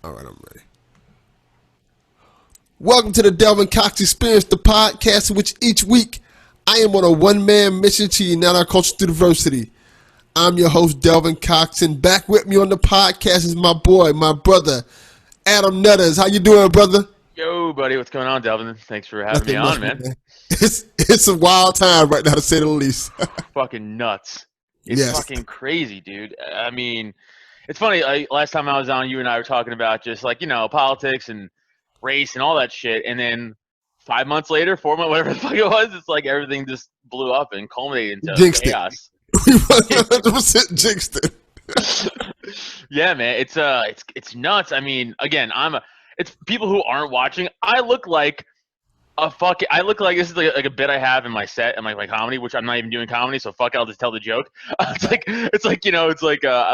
All right, I'm ready. Welcome to the Delvin Cox Experience, the podcast in which each week I am on a one-man mission to unite our culture through diversity. I'm your host, Delvin Cox, and back with me on the podcast is my boy, my brother, Adam Nutters. How you doing, brother? Yo, buddy, what's going on, Delvin? Thanks for having me on, man. It's a wild time right now, to say the least. Fucking nuts. It's Yes. fucking crazy, dude. I mean, it's funny. Last time I was on, you and I were talking about just like, politics and race and all that shit. And then 4 months, whatever the fuck it was, it's like everything just blew up and culminated into Jinxed chaos. We 100% jinxed it. Yeah, man. It's nuts. I mean, again, it's people who aren't watching. I look like this is like a bit I have in my set and my comedy, which I'm not even doing comedy, so fuck it, I'll just tell the joke. I'm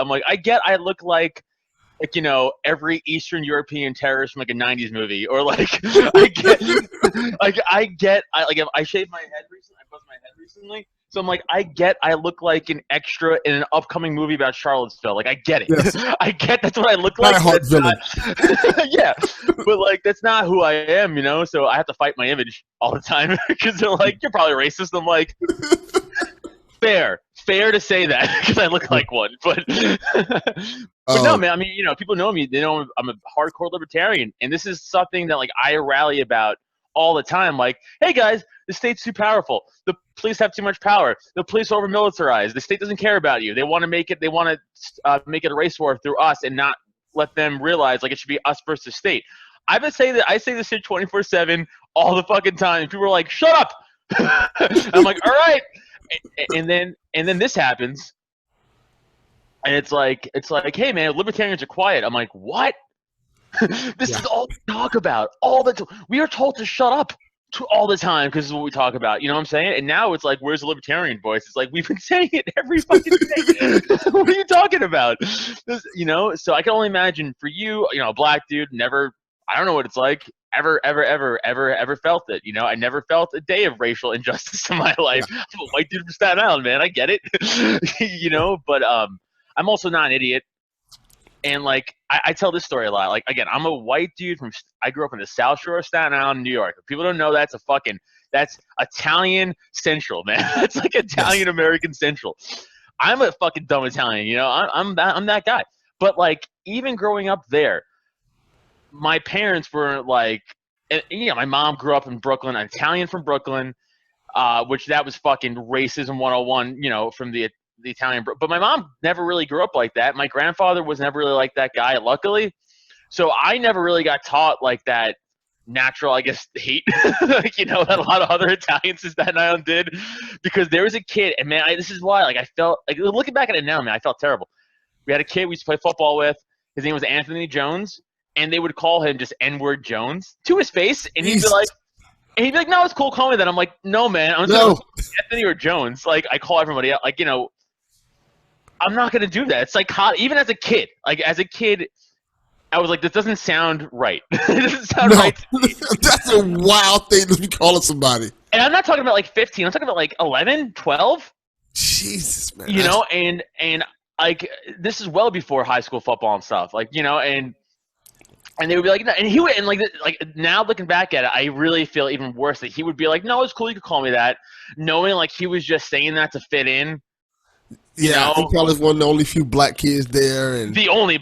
like, I look like every Eastern European terrorist from like a 90s movie, or like I shaved my head recently, I buzzed my head recently, so I'm like, I look like an extra in an upcoming movie about Charlottesville. Like, I get it. Yes. That's what I look like. Villain. Yeah, but like that's not who I am, so I have to fight my image all the time because they're like, you're probably racist. I'm like, fair to say that because I look like one, but no, man. I mean, people know me. They know I'm a hardcore libertarian, and this is something that like I rally about all the time. Like, hey guys, the state's too powerful. The police have too much power. The police are over militarized. The state doesn't care about you. They want to make it. They want to make it a race war through us and not let them realize like it should be us versus the state. I say this shit 24/7 all the fucking time. And people are like, shut up. I'm like, all right. And then this happens, and it's like, hey man, libertarians are quiet. I'm like, what? This is all we talk about all the time. We are told to shut up all the time because this is what we talk about. You know what I'm saying? And now it's like, where's the libertarian voice? It's like, we've been saying it every fucking day. What are you talking about? So I can only imagine for you, a black dude, never. I don't know what it's like. Ever felt it. I never felt a day of racial injustice in my life. Yeah. I'm a white dude from Staten Island, man. I get it. But I'm also not an idiot. And like I tell this story a lot. Like, again, I'm a white dude I grew up in the South Shore of Staten Island, New York. If people don't know, that's Italian Central, man. That's like Italian American Central. I'm a fucking dumb Italian, I'm that guy. But like, even growing up there, my parents were like, my mom grew up in Brooklyn, an Italian from Brooklyn, which that was fucking racism 101, from the Italian. But my mom never really grew up like that. My grandfather was never really like that guy, luckily. So I never really got taught like that natural, I guess, hate, like, that a lot of other Italians in Staten Island did. Because there was a kid, and man, this is why, like, I felt, like, looking back at it now, man, I felt terrible. We had a kid we used to play football with. His name was Anthony Jones. And they would call him just N-word Jones to his face, and he'd be like, no, it's cool, call me that. I'm like, no, man, I'm just Anthony or Jones. Like, I call everybody out. Like, I'm not gonna do that. It's like, even as a kid, I was like, this doesn't sound right. It doesn't sound right to me. That's a wild thing to be calling somebody. And I'm not talking about like 15. I'm talking about like 11, 12. Jesus, man. And like, this is well before high school football and stuff. Like, and they would be like, no, and he would, and like now looking back at it, I really feel even worse that he would be like, no, it's cool, you could call me that, knowing like he was just saying that to fit in. Yeah, he probably was one of the only few black kids there, and the only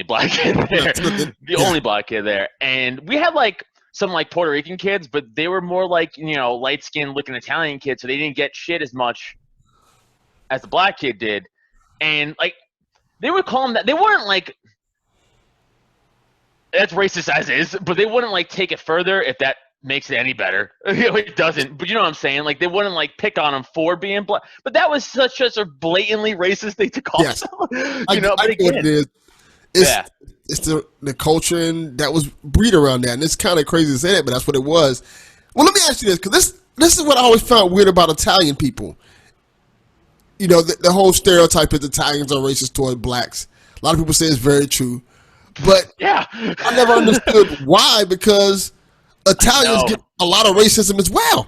black kid there, only black kid there, and we had like some like Puerto Rican kids, but they were more like light skinned looking Italian kids, so they didn't get shit as much as the black kid did, and like they would call him that. They weren't like, that's racist as is, but they wouldn't like take it further if that makes it any better. It doesn't, but you know what I'm saying? Like, they wouldn't like pick on him for being black, but that was such a blatantly racist thing to call someone. I know what it is. It's the culture and that was breed around that, and it's kind of crazy to say that, but that's what it was. Well, let me ask you this, because this is what I always found weird about Italian people. The whole stereotype is Italians are racist toward blacks. A lot of people say it's very true. But yeah, I never understood why, because Italians get a lot of racism as well.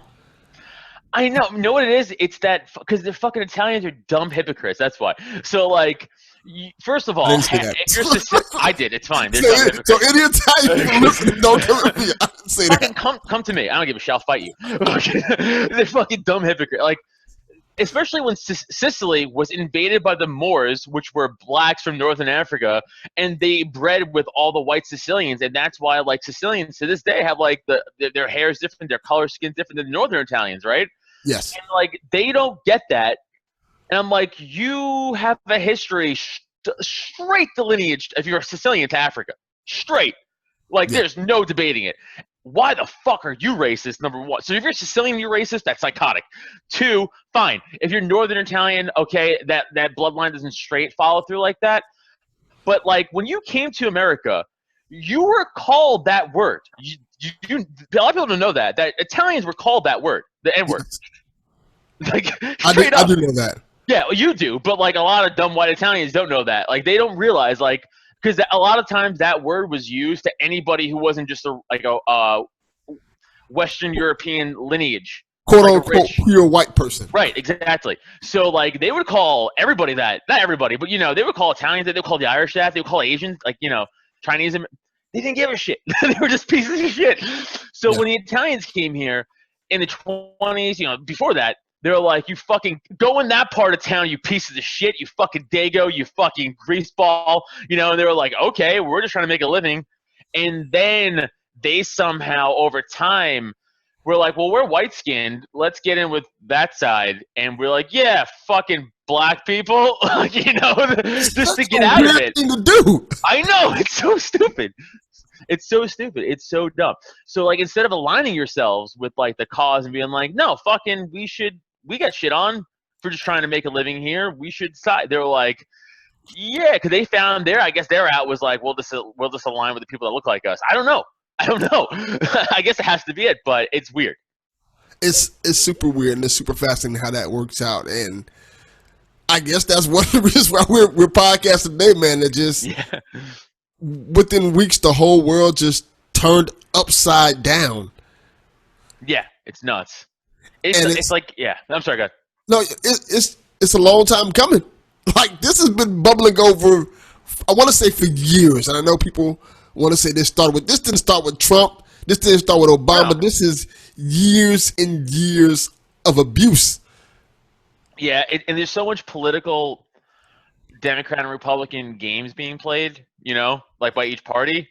I know. You know what it is? It's that because the fucking Italians are dumb hypocrites. That's why. So like, First of I all, didn't say that. if you're I did. It's fine. They're So any Italian people listening, don't come at me. I didn't say fucking that. come to me. I don't give a shit. I'll fight you. They're fucking dumb hypocrite. Like, especially when Sicily was invaded by the Moors, which were blacks from northern Africa, and they bred with all the white Sicilians, and that's why like Sicilians to this day have like their hair is different, their color skin's different than northern Italians, right? Yes. And like they don't get that, and I'm like, you have a history straight the lineage if you're a Sicilian to Africa, straight. Like there's no debating it. Why the fuck are you racist? Number one. So if you're Sicilian, you're racist. That's psychotic. Two, fine. If you're Northern Italian, okay, that bloodline doesn't straight follow through like that. But like when you came to America, you were called that word. A lot of people don't know that Italians were called that word, the N word. Like straight up. I do know that. Yeah, well, you do, but like a lot of dumb white Italians don't know that. Like they don't realize like. Because a lot of times that word was used to anybody who wasn't just a Western European lineage, quote unquote pure white person. Right, exactly. So like they would call everybody that, not everybody, but they would call Italians that, they would call the Irish that, they would call Asians like Chinese. They didn't give a shit. They were just pieces of shit. So when the Italians came here in the 20s, before that. They're like, you fucking go in that part of town, you pieces of shit, you fucking dago, you fucking greaseball, and they were like, okay, we're just trying to make a living. And then they somehow, over time, were like, well, we're white-skinned, let's get in with that side. And we're like, yeah, fucking black people, just to get out of it. Thing to do. I know, it's so stupid. It's so stupid. It's so dumb. So, like, instead of aligning yourselves with, like, the cause and being like, no, fucking, we got shit on for just trying to make a living here. We should side. They were like, yeah, because they found I guess their out was like, we'll just align with the people that look like us. I don't know. I guess it has to be it, but it's weird. It's super weird and it's super fascinating how that works out. And I guess that's one of the reasons why we're podcasting today, man. That just within weeks the whole world just turned upside down. Yeah, it's nuts. It's like, yeah. I'm sorry, go ahead. No, it's a long time coming. Like, this has been bubbling over, I want to say for years. And I know people want to say this didn't start with Trump. This didn't start with Obama. No. This is years and years of abuse. Yeah, and there's so much political Democrat and Republican games being played, like by each party.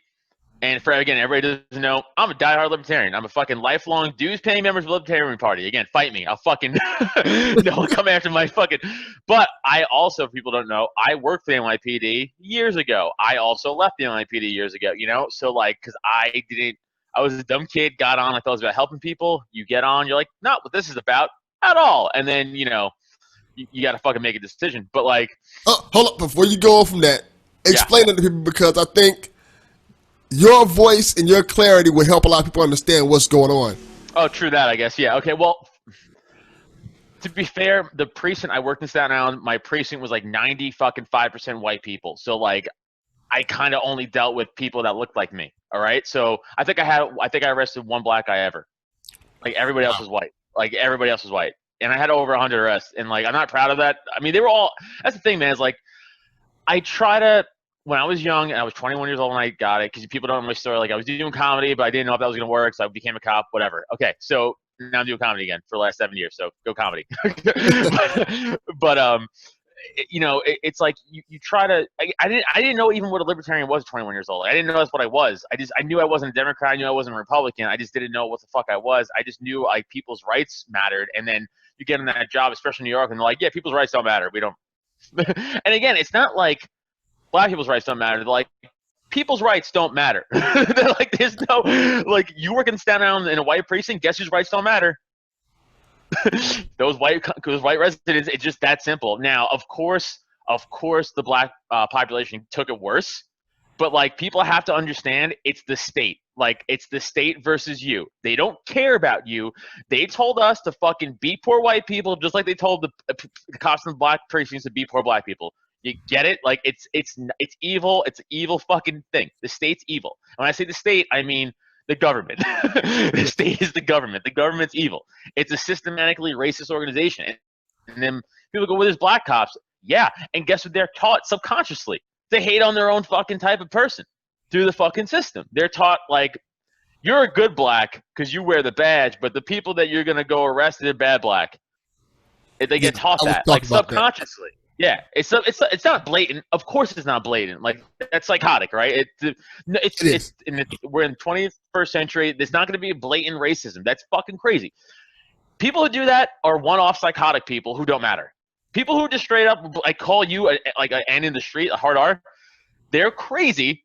And everybody doesn't know, I'm a diehard libertarian. I'm a fucking lifelong dues-paying member of the Libertarian Party. Again, fight me. I'll fucking come after my fucking. But I also, if people don't know, I worked for the NYPD years ago. I also left the NYPD years ago. So like, because I was a dumb kid, got on. I thought it was about helping people. You get on, you're like, not what this is about at all. And then you got to fucking make a decision. But like, hold up, before you go on from that, explain it to people, because I think your voice and your clarity will help a lot of people understand what's going on. Oh, true that, I guess. Yeah. Okay. Well, to be fair, the precinct I worked in Staten Island, my precinct was like 95% white people. So like, I kind of only dealt with people that looked like me. All right. So I think I arrested one black guy ever. Like everybody else was white. And I had over 100 arrests. And like, I'm not proud of that. I mean, they were all. That's the thing, man. Is like, I try to. When I was young, and I was 21 years old when I got it, because people don't know my story. Like, I was doing comedy, but I didn't know if that was going to work, so I became a cop, whatever. Okay, so now I'm doing comedy again for the last 7 years, so go comedy. but it's like you try to. I didn't know even what a libertarian was at 21 years old. I didn't know that's what I was. I knew I wasn't a Democrat. I knew I wasn't a Republican. I just didn't know what the fuck I was. I just knew like people's rights mattered, and then you get in that job, especially in New York, and they're like, yeah, people's rights don't matter. We don't. And again, it's not like black people's rights don't matter. They're like, people's rights don't matter. They're like, there's no, like, you work in Staten Island in a white precinct, guess whose rights don't matter? those white residents. It's just that simple. Now, of course, the black population took it worse, but like, people have to understand it's the state. Like, it's the state versus you. They don't care about you. They told us to fucking beat poor white people, just like they told the cops in the black precincts to beat poor black people. You get it? Like, it's evil. It's an evil fucking thing. The state's evil. And when I say the state, I mean the government. The state is the government. The government's evil. It's a systematically racist organization. And then people go, well, there's black cops. Yeah. And guess what they're taught subconsciously? They hate on their own fucking type of person through the fucking system. They're taught, like, you're a good black because you wear the badge, but the people that you're going to go arrest are bad black. They get taught that, like, subconsciously. Yeah, it's not blatant. Of course, it's not blatant. Like, that's psychotic, right? We're in the 21st century. There's not going to be a blatant racism. That's fucking crazy. People who do that are one-off psychotic people who don't matter. People who just straight up like call you an in the street, a hard R, they're crazy,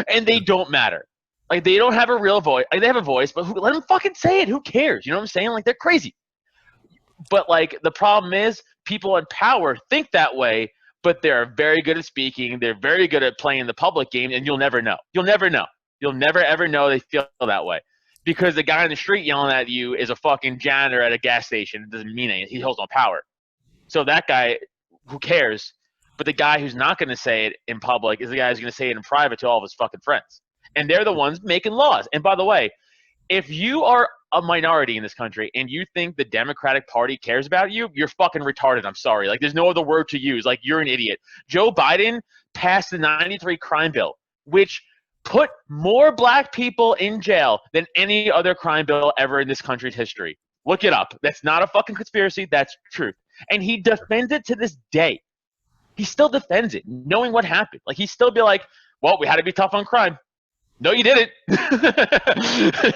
and they don't matter. Like, they don't have a real voice. Like, they have a voice, but let them fucking say it. Who cares? You know what I'm saying? Like, they're crazy. But, like, the problem is people in power think that way, but they're very good at speaking. They're very good at playing the public game, and you'll never know. You'll never know. You'll never, ever know they feel that way. Because the guy in the street yelling at you is a fucking janitor at a gas station. It doesn't mean anything. He holds no power. So that guy, who cares? But the guy who's not going to say it in public is the guy who's going to say it in private to all of his fucking friends. And they're the ones making laws. And by the way, if you are a minority in this country and you think the Democratic Party cares about you, you're fucking retarded. I'm sorry. Like, there's no other word to use. Like, you're an idiot. Joe Biden passed the 93 crime bill, which put more black people in jail than any other crime bill ever in this country's history. Look it up. That's not a fucking conspiracy. That's truth. And he defends it to this day. He still defends it, knowing what happened. Like, he still be like, well, we had to be tough on crime. No, you didn't.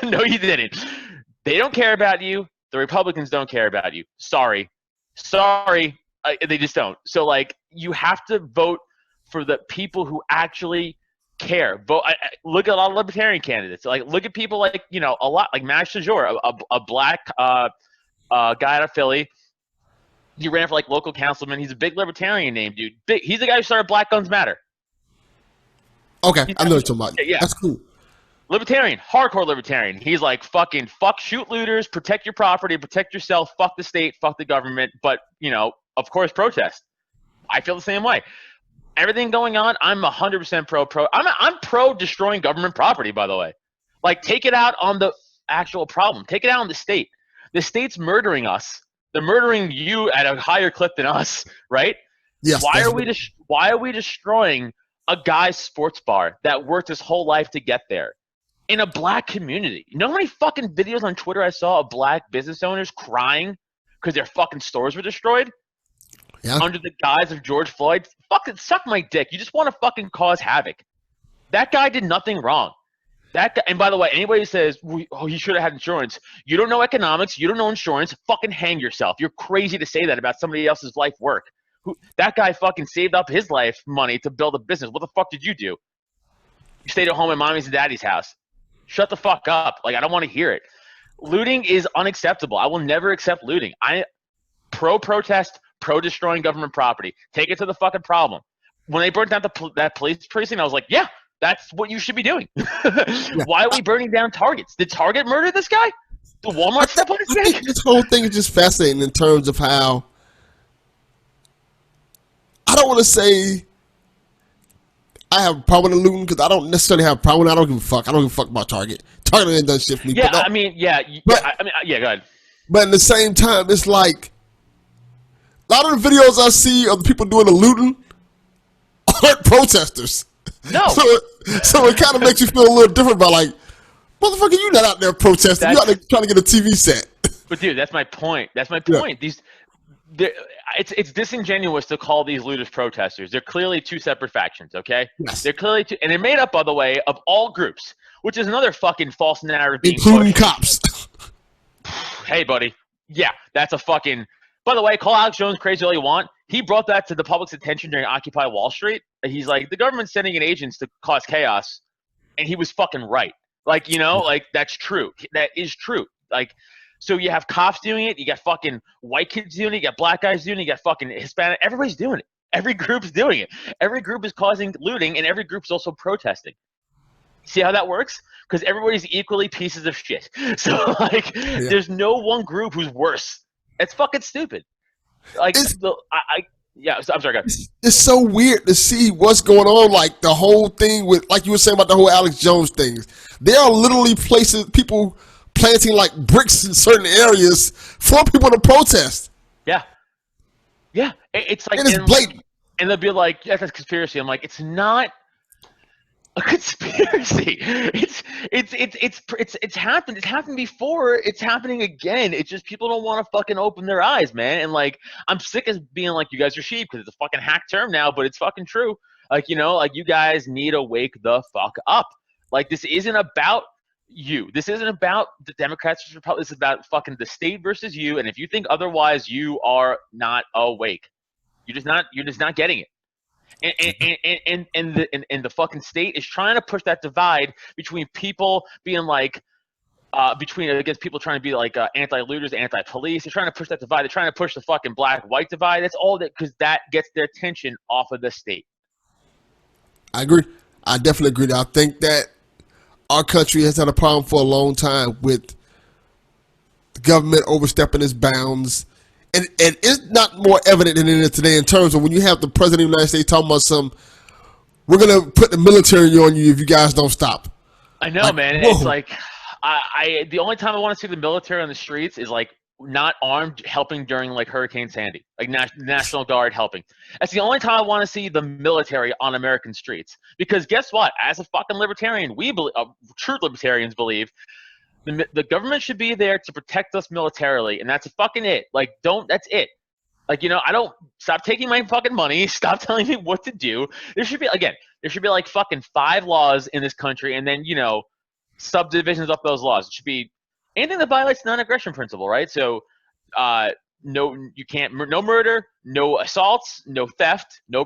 No, you didn't. They don't care about you. The Republicans don't care about you. Sorry. They just don't. So, like, you have to vote for the people who actually care. Vote. Look at a lot of libertarian candidates. Like, look at people like, you know, a lot like Max Sajor, a black guy out of Philly. He ran for like local councilman. He's a big libertarian name, dude. He's the guy who started Black Guns Matter. Okay, I know what you're talking about. Yeah, that's cool. Libertarian, hardcore libertarian. He's like, fucking shoot looters, protect your property, protect yourself, fuck the state, fuck the government, but, you know, of course, protest. I feel the same way. Everything going on, I'm 100% pro. I'm pro destroying government property, by the way. Like, take it out on the actual problem. Take it out on the state. The state's murdering us. They're murdering you at a higher clip than us, right? Yes. Why are we destroying a guy's sports bar that worked his whole life to get there in a black community? You know how many fucking videos on Twitter I saw of black business owners crying because their fucking stores were destroyed? Yeah. Under the guise of George Floyd? Fucking suck my dick. You just want to fucking cause havoc. That guy did nothing wrong. That guy, and by the way, anybody who says, oh, he should have had insurance, you don't know economics, you don't know insurance, fucking hang yourself. You're crazy to say that about somebody else's life work. That guy fucking saved up his life money to build a business. What the fuck did you do? You stayed at home at mommy's and daddy's house. Shut the fuck up. Like, I don't want to hear it. Looting is unacceptable. I will never accept looting. I pro-protest, pro-destroying government property. Take it to the fucking problem. When they burned down that police precinct, I was like, yeah, that's what you should be doing. Why are we burning down Targets? Did Target murder this guy? The Walmart step on his neck? This whole thing is just fascinating in terms of how, I don't want to say I have a problem with looting because I don't necessarily have a problem. I don't give a fuck. I don't give a fuck about Target. Target ain't done shit for me. Yeah, go ahead. But at the same time, it's like a lot of the videos I see of the people doing the looting aren't protesters. No. So it kind of makes you feel a little different about, like, motherfucker, you not out there protesting. You out there trying to get a TV set. But dude, that's my point. That's my point. Yeah. It's disingenuous to call these looters protesters. They're clearly two separate factions, okay? Yes. They're clearly two, and they're made up, by the way, of all groups, which is another fucking false narrative. Including cops. Hey, buddy. Yeah, that's a fucking... By the way, call Alex Jones crazy all you want. He brought that to the public's attention during Occupy Wall Street. He's like, the government's sending in agents to cause chaos, and he was fucking right. Like, you know, like, that's true. That is true. Like, so you have cops doing it, you got fucking white kids doing it, you got black guys doing it, you got fucking Hispanic. Everybody's doing it. Every group's doing it. Every group is causing looting, and every group's also protesting. See how that works? Because everybody's equally pieces of shit. So, like, there's no one group who's worse. It's fucking stupid. Like, I'm sorry, guys. It's so weird to see what's going on. Like, the whole thing with, like you were saying about the whole Alex Jones things. There are literally people planting like bricks in certain areas for people to protest. Yeah, Yeah, it's like, And it's blatant. and they'll be like, "Yeah, that's a conspiracy." I'm like, it's not a conspiracy. It's happened. It's happened before. It's happening again. It's just people don't want to fucking open their eyes, man. And like, I'm sick of being like, you guys are sheep because it's a fucking hack term now, but it's fucking true. Like, like you guys need to wake the fuck up. Like, this isn't about you. This isn't about the Democrats versus Republicans. This is about fucking the state versus you. And if you think otherwise, you are not awake. You're just not getting it. And the fucking state is trying to push that divide between people being like against people trying to be like anti-looters, anti-police. They're trying to push that divide. They're trying to push the fucking black-white divide. That's all that, because that gets their attention off of the state. I agree. I definitely agree. I think that our country has had a problem for a long time with the government overstepping its bounds. And it's not more evident than it is today in terms of when you have the president of the United States talking about we're going to put the military on you if you guys don't stop. I know, like, man. Whoa. It's like, the only time I want to see the military on the streets is like not armed helping during like Hurricane Sandy, like National Guard helping. That's the only time I want to see the military on American streets. Because guess what? As a fucking libertarian, we believe, true libertarians believe, the government should be there to protect us militarily, and that's fucking it. Like, that's it. Like, I don't, stop taking my fucking money, stop telling me what to do. There should be like fucking 5 laws in this country, and then, subdivisions of those laws. It should be anything that violates non-aggression principle, right? So, no, you can't, no murder, no assaults, no theft, no,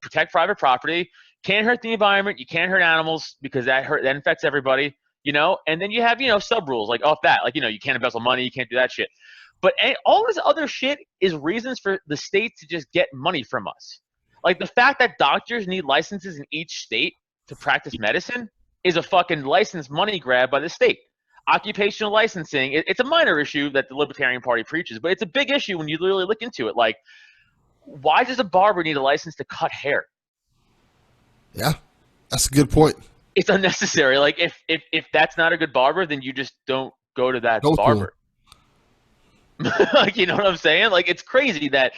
protect private property, can't hurt the environment, you can't hurt animals because that infects everybody. And then you have, sub rules like off that, like, you can't embezzle money, you can't do that shit. But all this other shit is reasons for the state to just get money from us. Like the fact that doctors need licenses in each state to practice medicine is a fucking license money grab by the state. Occupational licensing, it's a minor issue that the Libertarian Party preaches, but it's a big issue when you literally look into it. Like, why does a barber need a license to cut hair? Yeah, that's a good point. It's unnecessary. Like, if that's not a good barber, then you just don't go to that barber. Like, you know what I'm saying? Like, it's crazy that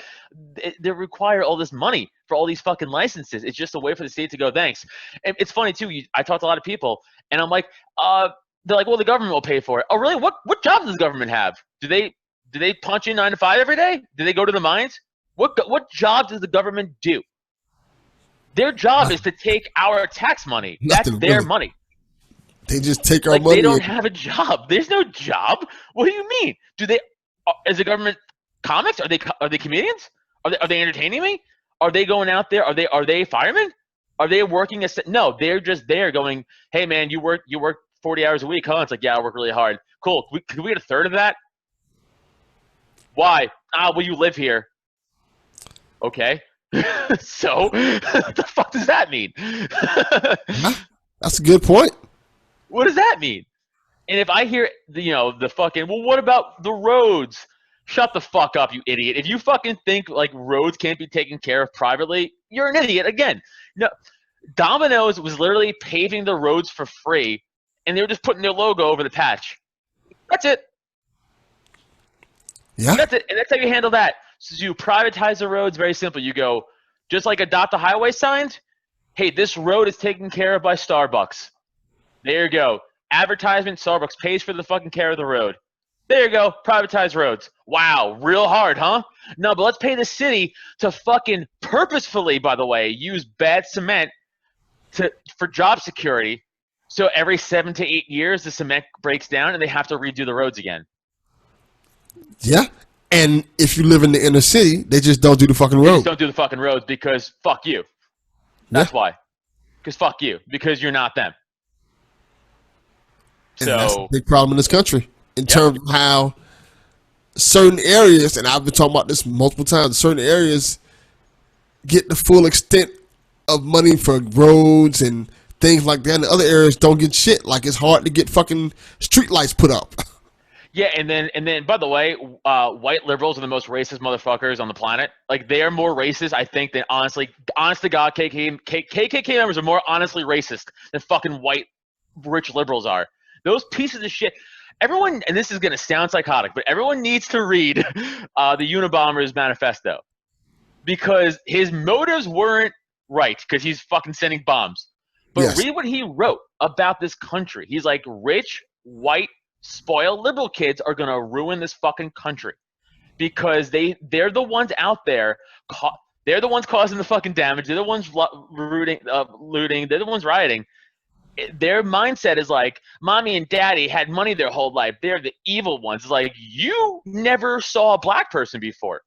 they require all this money for all these fucking licenses. It's just a way for the state to go, thanks. And it's funny, too. I talked to a lot of people, and I'm like, they're like, well, the government will pay for it. Oh, really? What jobs does the government have? Do they punch in 9 to 5 every day? Do they go to the mines? What job does the government do? Their job is to take our tax money. That's their money. They just take our money. They don't have a job. There's no job. What do you mean? Is the government comics? Are they comedians? Are they entertaining me? Are they going out there? Are they firemen? Are they working no, they're just there going, hey man, you work 40 hours a week, huh? It's like, yeah, I work really hard. Cool. Could we get a third of that? Why? Well, you live here. Okay. So, what the fuck does that mean? That's a good point. What does that mean? And if I hear, the fucking, well, what about the roads? Shut the fuck up, you idiot. If you fucking think, like, roads can't be taken care of privately, you're an idiot. Again, no, Domino's was literally paving the roads for free, and they were just putting their logo over the patch. That's it. Yeah. That's it. And that's how you handle that. So you privatize the roads, very simple. You go, just like adopt a highway signs, hey, this road is taken care of by Starbucks. There you go. Advertisement, Starbucks pays for the fucking care of the road. There you go. Privatize roads. Wow. Real hard, huh? No, but let's pay the city to fucking purposefully, by the way, use bad cement for job security. So every 7 to 8 years, the cement breaks down and they have to redo the roads again. Yeah. And if you live in the inner city, they just don't do the fucking roads. They just don't do the fucking roads because fuck you. That's why. Because fuck you. Because you're not them. And that's a big problem in this country in terms of how certain areas, and I've been talking about this multiple times, certain areas get the full extent of money for roads and things like that, and the other areas don't get shit. Like, it's hard to get fucking street lights put up. Yeah, and then by the way, white liberals are the most racist motherfuckers on the planet. Like, they are more racist, I think, than honest to God, KKK members are more honestly racist than fucking white rich liberals are. Those pieces of shit. Everyone, and this is going to sound psychotic, but everyone needs to read the Unabomber's manifesto. because his motives weren't right because he's fucking sending bombs. But Yes. read what he wrote about this country. He's like, rich, white, spoiled liberal kids are going to ruin this fucking country because they're the ones out there. They're the ones causing the fucking damage. They're the ones looting. They're the ones rioting. Their mindset is like, mommy and daddy had money their whole life. They're the evil ones. It's like, you never saw a black person before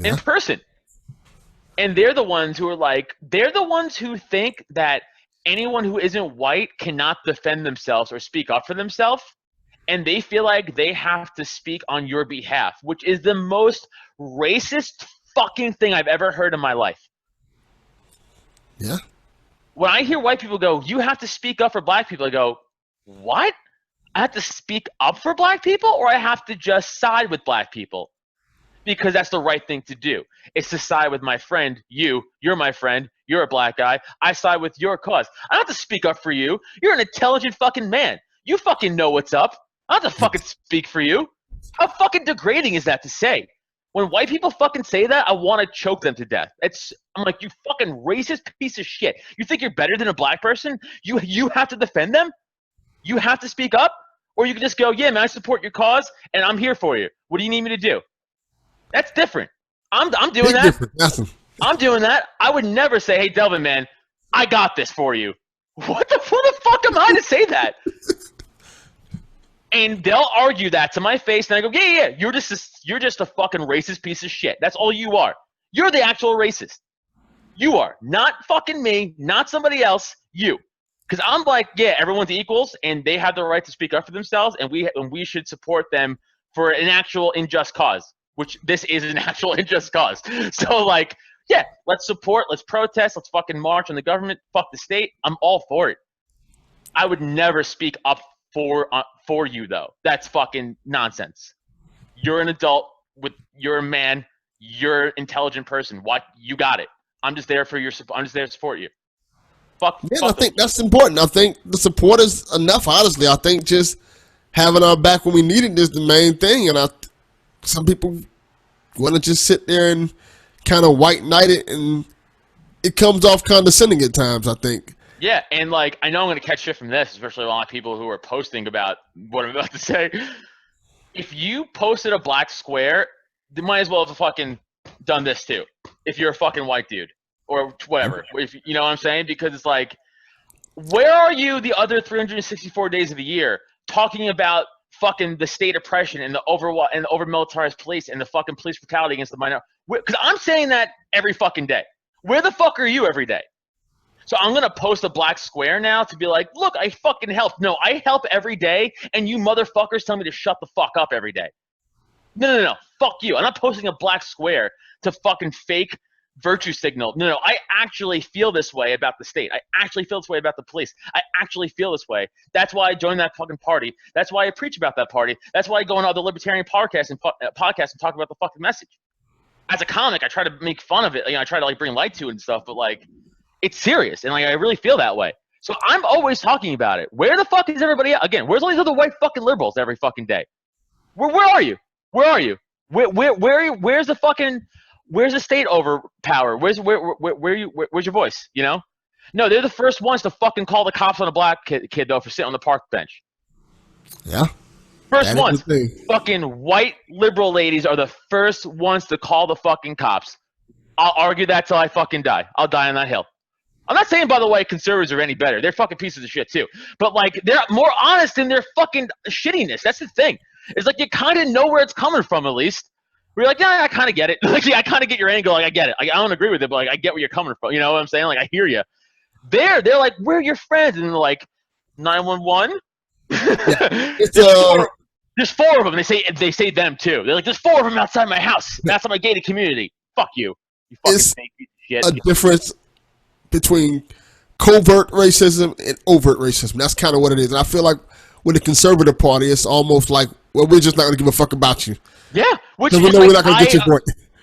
in person. And they're the ones who are like, they're the ones who think that anyone who isn't white cannot defend themselves or speak up for themselves. And they feel like they have to speak on your behalf, which is the most racist fucking thing I've ever heard in my life. Yeah. When I hear white people go, you have to speak up for black people, I go, what? I have to speak up for black people, or I have to just side with black people? Because that's the right thing to do. It's to side with my friend, you're my friend, you're a black guy, I side with your cause. I don't have to speak up for you. You're an intelligent fucking man. You fucking know what's up. I don't have to fucking speak for you. How fucking degrading is that to say? When white people fucking say that, I want to choke them to death. I'm like, you fucking racist piece of shit. You think you're better than a black person? You have to defend them? You have to speak up? Or you can just go, yeah, man, I support your cause, and I'm here for you. What do you need me to do? That's different. I'm doing that. I'm doing that. I would never say, hey, Delvin, man, I got this for you. Who the fuck am I to say that? And they'll argue that to my face, and I go, yeah, you're just a fucking racist piece of shit. That's all you are. You're the actual racist. You are. Not fucking me, not somebody else, you. Because I'm like, yeah, everyone's equals, and they have the right to speak up for themselves, and we should support them for an actual unjust cause, which this is an actual unjust cause. So, like, yeah, let's support, let's protest, let's fucking march on the government, fuck the state. I'm all for it. I would never speak up for you, though. That's fucking nonsense. You're an adult, you're a man, you're an intelligent person. What? You got it. I'm just there for I'm just there to support you. Fuck. Yeah, I think that's important. I think the support is enough, honestly. I think just having our back when we need it is the main thing. And some people want to just sit there and kind of white knight it, and it comes off condescending at times, I think. Yeah, and like, I know I'm going to catch shit from this, especially a lot of people who are posting about what I'm about to say. If you posted a black square, they might as well have fucking done this too. If you're a fucking white dude or whatever, if you know what I'm saying, because it's like, where are you the other 364 days of the year talking about fucking the state oppression and the over militarized police and the fucking police brutality against the minority? Because I'm saying that every fucking day. Where the fuck are you every day? So I'm going to post a black square now to be like, look, I fucking help. No, I help every day, and you motherfuckers tell me to shut the fuck up every day. No. Fuck you. I'm not posting a black square to fucking fake virtue signal. No. I actually feel this way about the state. I actually feel this way about the police. I actually feel this way. That's why I joined that fucking party. That's why I preach about that party. That's why I go on other libertarian podcasts and talk about the fucking message. As a comic, I try to make fun of it. I try to like bring light to it and stuff, but like, it's serious, and like I really feel that way. So I'm always talking about it. Where the fuck is everybody at? Again, where's all these other white fucking liberals every fucking day? Where are you? Where are you? Where's the state over power? Where's your voice? You know? No, they're the first ones to fucking call the cops on a black kid though for sitting on the park bench. Yeah. First ones. Fucking white liberal ladies are the first ones to call the fucking cops. I'll argue that till I fucking die. I'll die on that hill. I'm not saying, by the way, conservatives are any better. They're fucking pieces of shit, too. But, like, they're more honest in their fucking shittiness. That's the thing. It's like you kind of know where it's coming from, at least. Where you're like, yeah, I kind of get it. Like, yeah, I kind of get your angle. Like, I get it. Like, I don't agree with it, but, like, I get where you're coming from. You know what I'm saying? Like, I hear you. They're like, we're your friends. And they're like, 911? There's four of them. They say them, too. They're like, there's four of them outside my house. Outside my gated community. Fuck you. You fucking fake piece of shit. A difference between covert racism and overt racism. That's kind of what it is. And I feel like with the conservative party, it's almost like, well, we're just not going to give a fuck about you. Yeah. Which we know we're not going to get your point.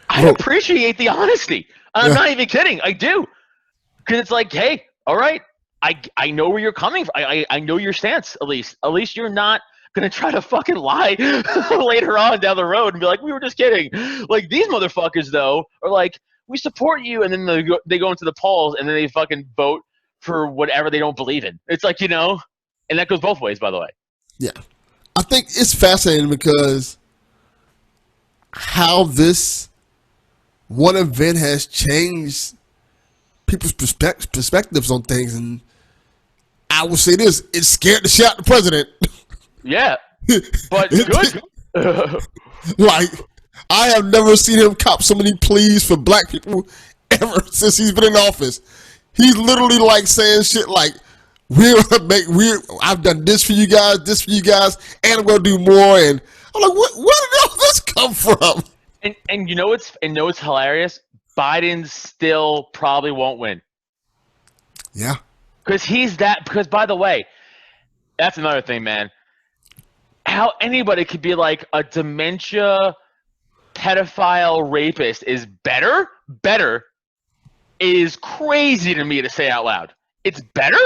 I appreciate the honesty. I'm not even kidding. I do. Because it's like, hey, all right, I know where you're coming from. I know your stance, at least. At least you're not gonna try to fucking lie later on down the road and be like, we were just kidding. Like, these motherfuckers, though, are like, we support you, and then they go into the polls, and then they fucking vote for whatever they don't believe in. It's like, and that goes both ways, by the way. Yeah. I think it's fascinating because how this one event has changed people's perspectives on things. And I will say this, it scared the shit out of the president. Yeah, but good. Like, I have never seen him cop so many pleas for black people ever since he's been in office. He's literally like saying shit like, I've done this for you guys, and I'm gonna do more. And I'm like, where did all this come from? And you know what's hilarious? Biden still probably won't win. Yeah. Because by the way, that's another thing, man. How anybody could be like a dementia pedophile rapist is better is crazy to me to say out loud. It's better?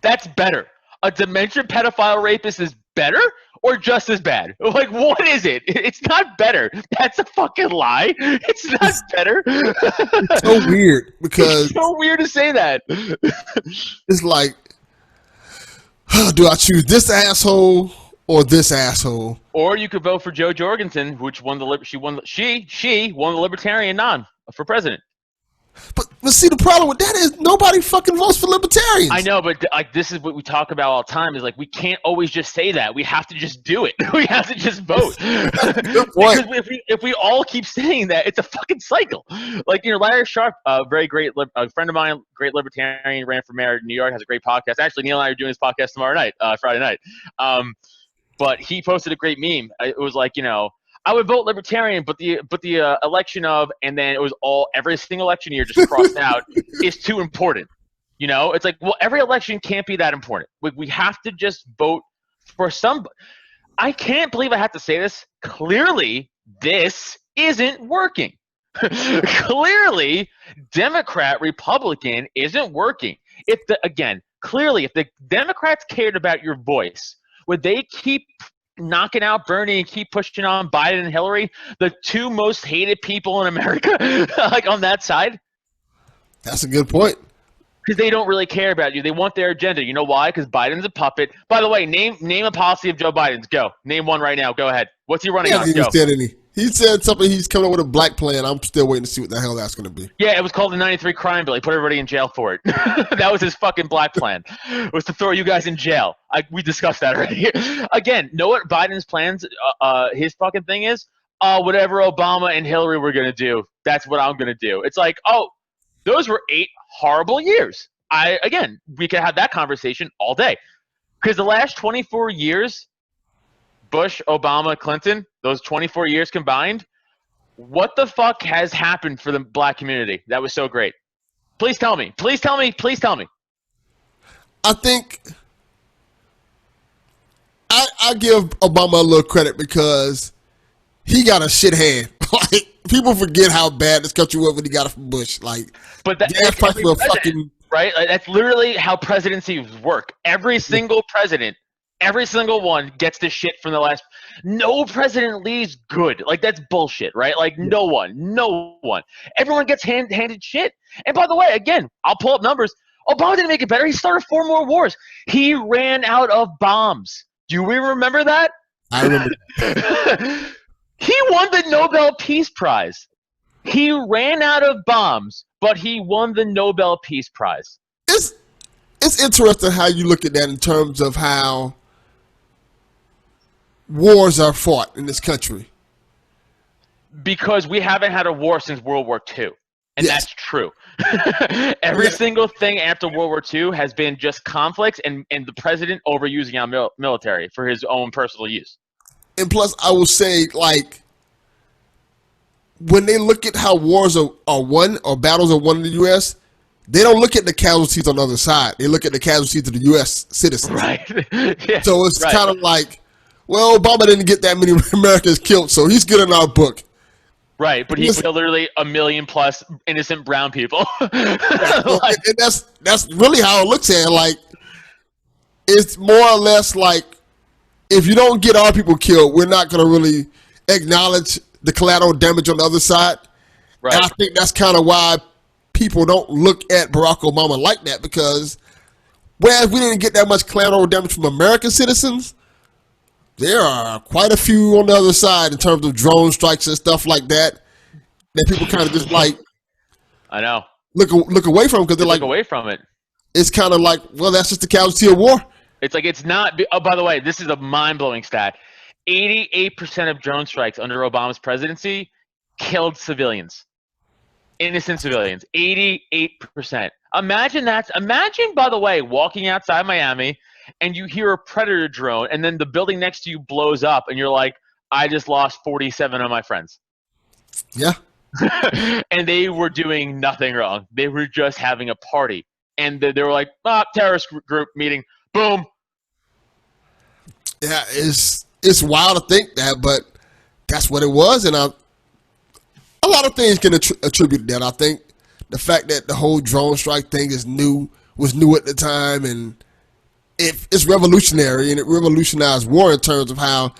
That's better. A dementia pedophile rapist is better or just as bad? Like, what is it? It's not better. That's a fucking lie. It's not better. It's so weird because it's so weird to say that. It's like, do I choose this asshole or this asshole? Or you could vote for Jo Jorgensen, which won she won the Libertarian for president. But see, the problem with that is nobody fucking votes for libertarians. I know, but like, this is what we talk about all the time. Is like, we can't always just say that. We have to just do it. We have to just vote. Because if we all keep saying that, it's a fucking cycle. Like, Larry Sharp, a very great a friend of mine, great libertarian, ran for mayor in New York, has a great podcast. Actually, Neil and I are doing this podcast tomorrow night, Friday night. But he posted a great meme. It was like, I would vote libertarian, but the election of, and then it was every single election year just crossed out is too important. It's like, well, every election can't be that important. We have to just vote for some. I can't believe I have to say this. Clearly, this isn't working. Clearly, Democrat, Republican isn't working. Clearly, if the Democrats cared about your voice, would they keep knocking out Bernie and keep pushing on Biden and Hillary, the two most hated people in America, like on that side? That's a good point. Because they don't really care about you. They want their agenda. You know why? Because Biden's a puppet. By the way, name a policy of Joe Biden's. Go. Name one right now. Go ahead. What's he running on? Go. He said something. He's coming up with a black plan. I'm still waiting to see what the hell that's going to be. Yeah, it was called the 93 crime bill. He put everybody in jail for it. That was his fucking black plan. It was to throw you guys in jail. We discussed that already. Again, know what Biden's plans, his fucking thing is? Whatever Obama and Hillary were going to do, that's what I'm going to do. It's like, those were 8 horrible years. We could have that conversation all day. Because the last 24 years, Bush, Obama, Clinton, those 24 years combined, what the fuck has happened for the black community? That was so great. Please tell me. Please tell me. Please tell me. I think I give Obama a little credit because he got a shit hand. Like, people forget how bad this country was when he got it from Bush. Like, but gas prices were fucking right. Like, that's literally how presidencies work. Every single president. Every single one gets the shit from the last. No president leaves good. Like, that's bullshit, right? Like, no one. Everyone gets handed shit. And by the way, again, I'll pull up numbers. Obama didn't make it better. He started 4 more wars. He ran out of bombs. Do we remember that? I remember. He won the Nobel Peace Prize. He ran out of bombs, but he won the Nobel Peace Prize. It's interesting how you look at that in terms of how wars are fought in this country. Because we haven't had a war since World War II. And yes. That's true. Every single thing after World War II has been just conflicts and the president overusing our military for his own personal use. And plus, I will say, like, when they look at how wars are won or battles are won in the U.S., they don't look at the casualties on the other side. They look at the casualties of the U.S. citizens. Right. Yeah, so it's kind of like, well, Obama didn't get that many Americans killed, so he's good in our book. Right, but he killed literally 1 million plus innocent brown people. And that's really how it looks at it. Like, it's more or less like if you don't get our people killed, we're not going to really acknowledge the collateral damage on the other side. Right. And I think that's kind of why people don't look at Barack Obama like that, because whereas we didn't get that much collateral damage from American citizens, there are quite a few on the other side in terms of drone strikes and stuff like that people kind of just like I know. look away from, because they're like, look away from it. It's kind of like, well, that's just the casualty of war. It's like it's not. Oh, by the way, this is a mind-blowing stat. 88% of drone strikes under Obama's presidency killed civilians, innocent civilians. 88%. Imagine that. Imagine, by the way, walking outside Miami and you hear a predator drone, and then the building next to you blows up, and you're like, I just lost 47 of my friends. Yeah. And they were doing nothing wrong. They were just having a party. And they were like, terrorist group meeting. Boom. Yeah, it's wild to think that, but that's what it was. And a lot of things can attribute to that. I think the fact that the whole drone strike thing was new at the time, and it's revolutionary, and it revolutionized war in terms of how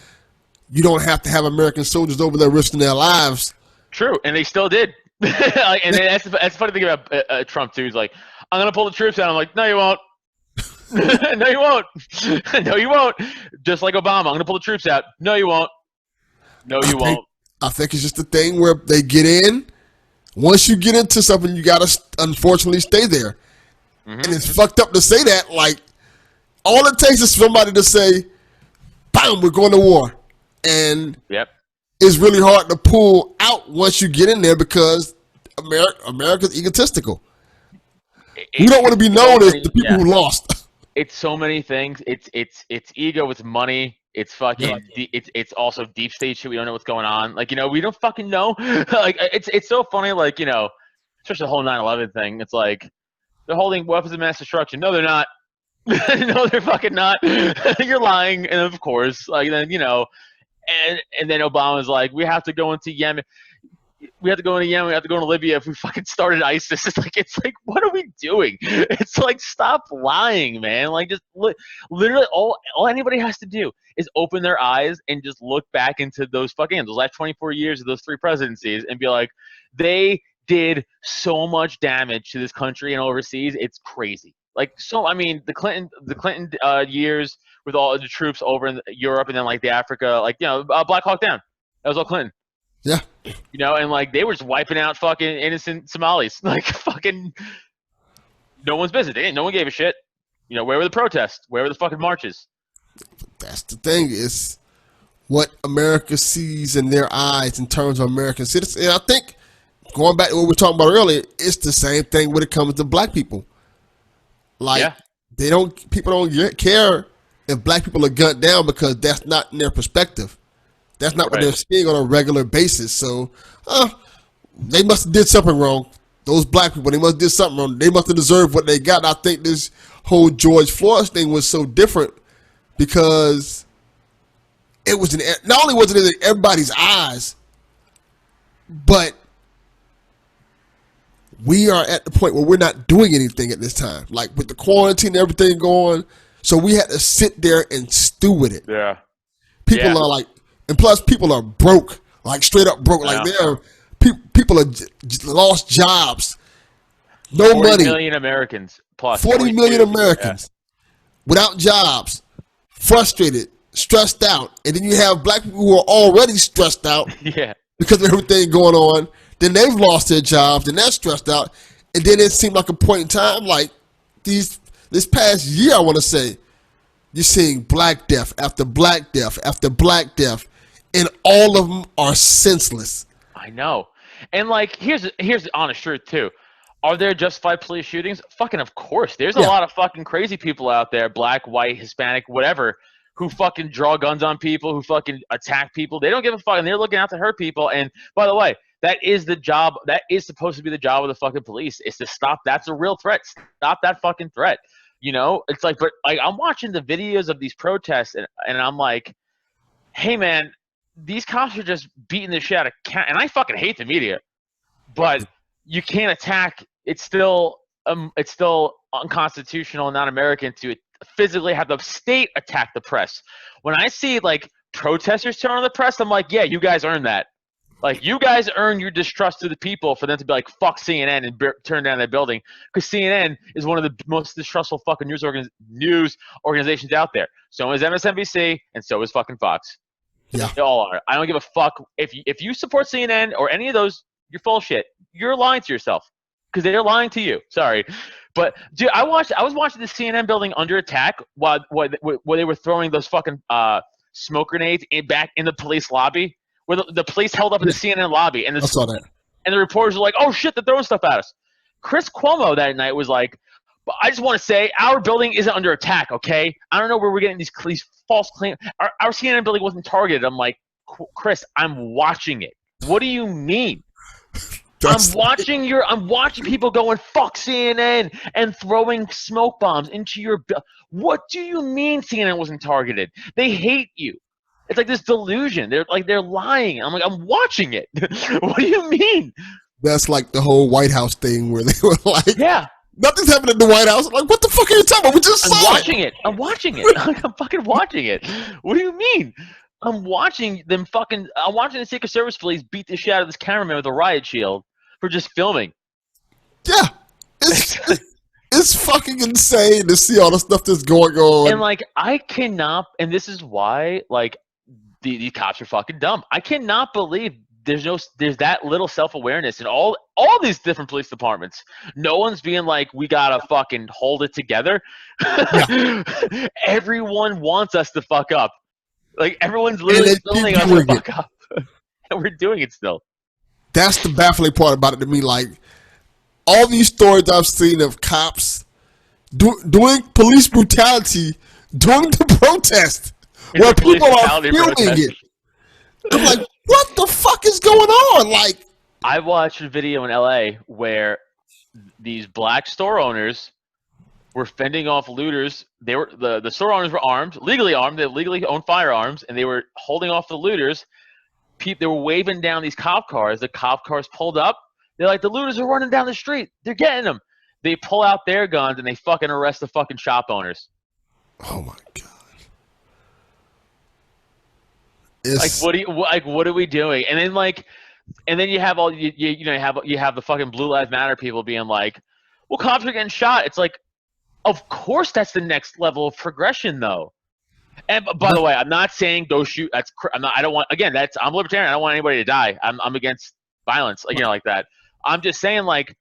you don't have to have American soldiers over there risking their lives. True, and they still did. And that's the funny thing about Trump too. He's like, I'm gonna pull the troops out. I'm like, no, you won't. No, you won't. No, you won't. Just like Obama, I'm gonna pull the troops out. No, you won't. No, you won't. I think it's just a thing where they get in. Once you get into something, you gotta unfortunately stay there. Mm-hmm. And it's fucked up to say that. Like, all it takes is somebody to say, "Bam, we're going to war," and yep. It's really hard to pull out once you get in there, because America's egotistical. We don't want to be known as the people who lost. It's so many things. It's ego. It's money. It's fucking. Yeah. It's also deep state shit. We don't know what's going on. Like, we don't fucking know. Like, it's so funny. Like, especially the whole 9/11 thing. It's like they're holding weapons of mass destruction. No, they're not. No, they're fucking not. You're lying. And of course, like, then and then Obama's like, we have to go into Yemen. We have to go into Yemen. We have to go into Libya if we fucking started ISIS. It's like, what are we doing? It's like, stop lying, man. Like, just literally all anybody has to do is open their eyes and just look back into those last 24 years of those three presidencies and be like, they did so much damage to this country and overseas. It's crazy. Like, so, I mean, the Clinton years with all the troops over in Europe, and then like the Africa, like, Black Hawk Down. That was all Clinton. Yeah. And like they were just wiping out fucking innocent Somalis. Like, fucking no one's business. No one gave a shit. Where were the protests? Where were the fucking marches? That's the thing. It's what America sees in their eyes in terms of American citizens. And I think, going back to what we were talking about earlier, it's the same thing when it comes to black people. Like, people don't care if black people are gunned down, because that's not in their perspective. That's not what they're seeing on a regular basis. So, they must have did something wrong. Those black people, they must have did something wrong. They must have deserved what they got. And I think this whole George Floyd thing was so different because it was not only was it in everybody's eyes, but we are at the point where we're not doing anything at this time. Like, with the quarantine and everything going, so we had to sit there and stew with it. Yeah. People are like, and plus people are broke, like straight up broke. Like, people are lost jobs, no 40 money. 40 million Americans plus. 40 million Americans without jobs, frustrated, stressed out. And then you have black people who are already stressed out because of everything going on. Then they've lost their jobs, and they're stressed out. And then it seemed like a point in time, like this past year, I want to say, you're seeing black death after black death after black death, and all of them are senseless. I know. And like, here's the honest truth too. Are there justified police shootings? Fucking of course. There's a lot of fucking crazy people out there, black, white, Hispanic, whatever, who fucking draw guns on people, who fucking attack people. They don't give a fuck, and they're looking out to hurt people. And by the way, that is the job. That is supposed to be the job of the fucking police, is to stop. That's a real threat. Stop that fucking threat. It's like, but like, I'm watching the videos of these protests, and I'm like, hey man, these cops are just beating the shit out of and I fucking hate the media, but you can't attack. It's still unconstitutional and non-American to physically have the state attack the press. When I see like protesters turn on the press, I'm like, yeah, you guys earned that. Like, you guys earn your distrust of the people for them to be like, fuck CNN and turn down that building. Because CNN is one of the most distrustful fucking news organizations out there. So is MSNBC, and so is fucking Fox. Yeah. They all are. I don't give a fuck. If you support CNN or any of those, you're full of shit. You're lying to yourself. Because they're lying to you. Sorry. But, dude, I was watching the CNN building under attack while they were throwing those fucking smoke grenades back in the police lobby. Where the police held up in the CNN lobby, and I saw that. And the reporters were like, "Oh shit, they're throwing stuff at us." Chris Cuomo that night was like, "But I just want to say our building isn't under attack, okay? I don't know where we're getting these false claims. Our CNN building wasn't targeted." I'm like, Chris, I'm watching it. What do you mean? I'm watching people going fuck CNN and throwing smoke bombs into your. What do you mean CNN wasn't targeted? They hate you. It's like this delusion. They're lying. I'm like, I'm watching it. What do you mean? That's like the whole White House thing where they were like, yeah, nothing's happening in the White House. I'm like, what the fuck are you talking about? We just saw I'm watching it. I'm watching it. I'm fucking watching it. What do you mean? I'm watching them fucking. I'm watching the Secret Service police beat the shit out of this cameraman with a riot shield for just filming. Yeah, it's fucking insane to see all the stuff that's going on. And like, I cannot. And this is why, like, these cops are fucking dumb. I cannot believe there's that little self-awareness in all these different police departments. No one's being like, we gotta fucking hold it together. Yeah. Everyone wants us to fuck up. Like, everyone's literally telling us to fuck up. And we're doing it still. That's the baffling part about it to me. Like, all these stories I've seen of cops doing police brutality during the protest. Where people are filming it. I'm like, what the fuck is going on? Like, I watched a video in LA where these black store owners were fending off looters. They were the store owners were armed, legally armed. They legally owned firearms, and they were holding off the looters. They were waving down these cop cars. The cop cars pulled up. They're like, the looters are running down the street. They're getting them. They pull out their guns and they fucking arrest the fucking shop owners. Oh my god. What are we doing? And then you have all you have the fucking Blue Lives Matter people being like, well, cops are getting shot. It's like, of course that's the next level of progression, though. And by the way, I'm not saying go shoot. I'm libertarian. I don't want anybody to die. I'm against violence, like that. I'm just saying, like,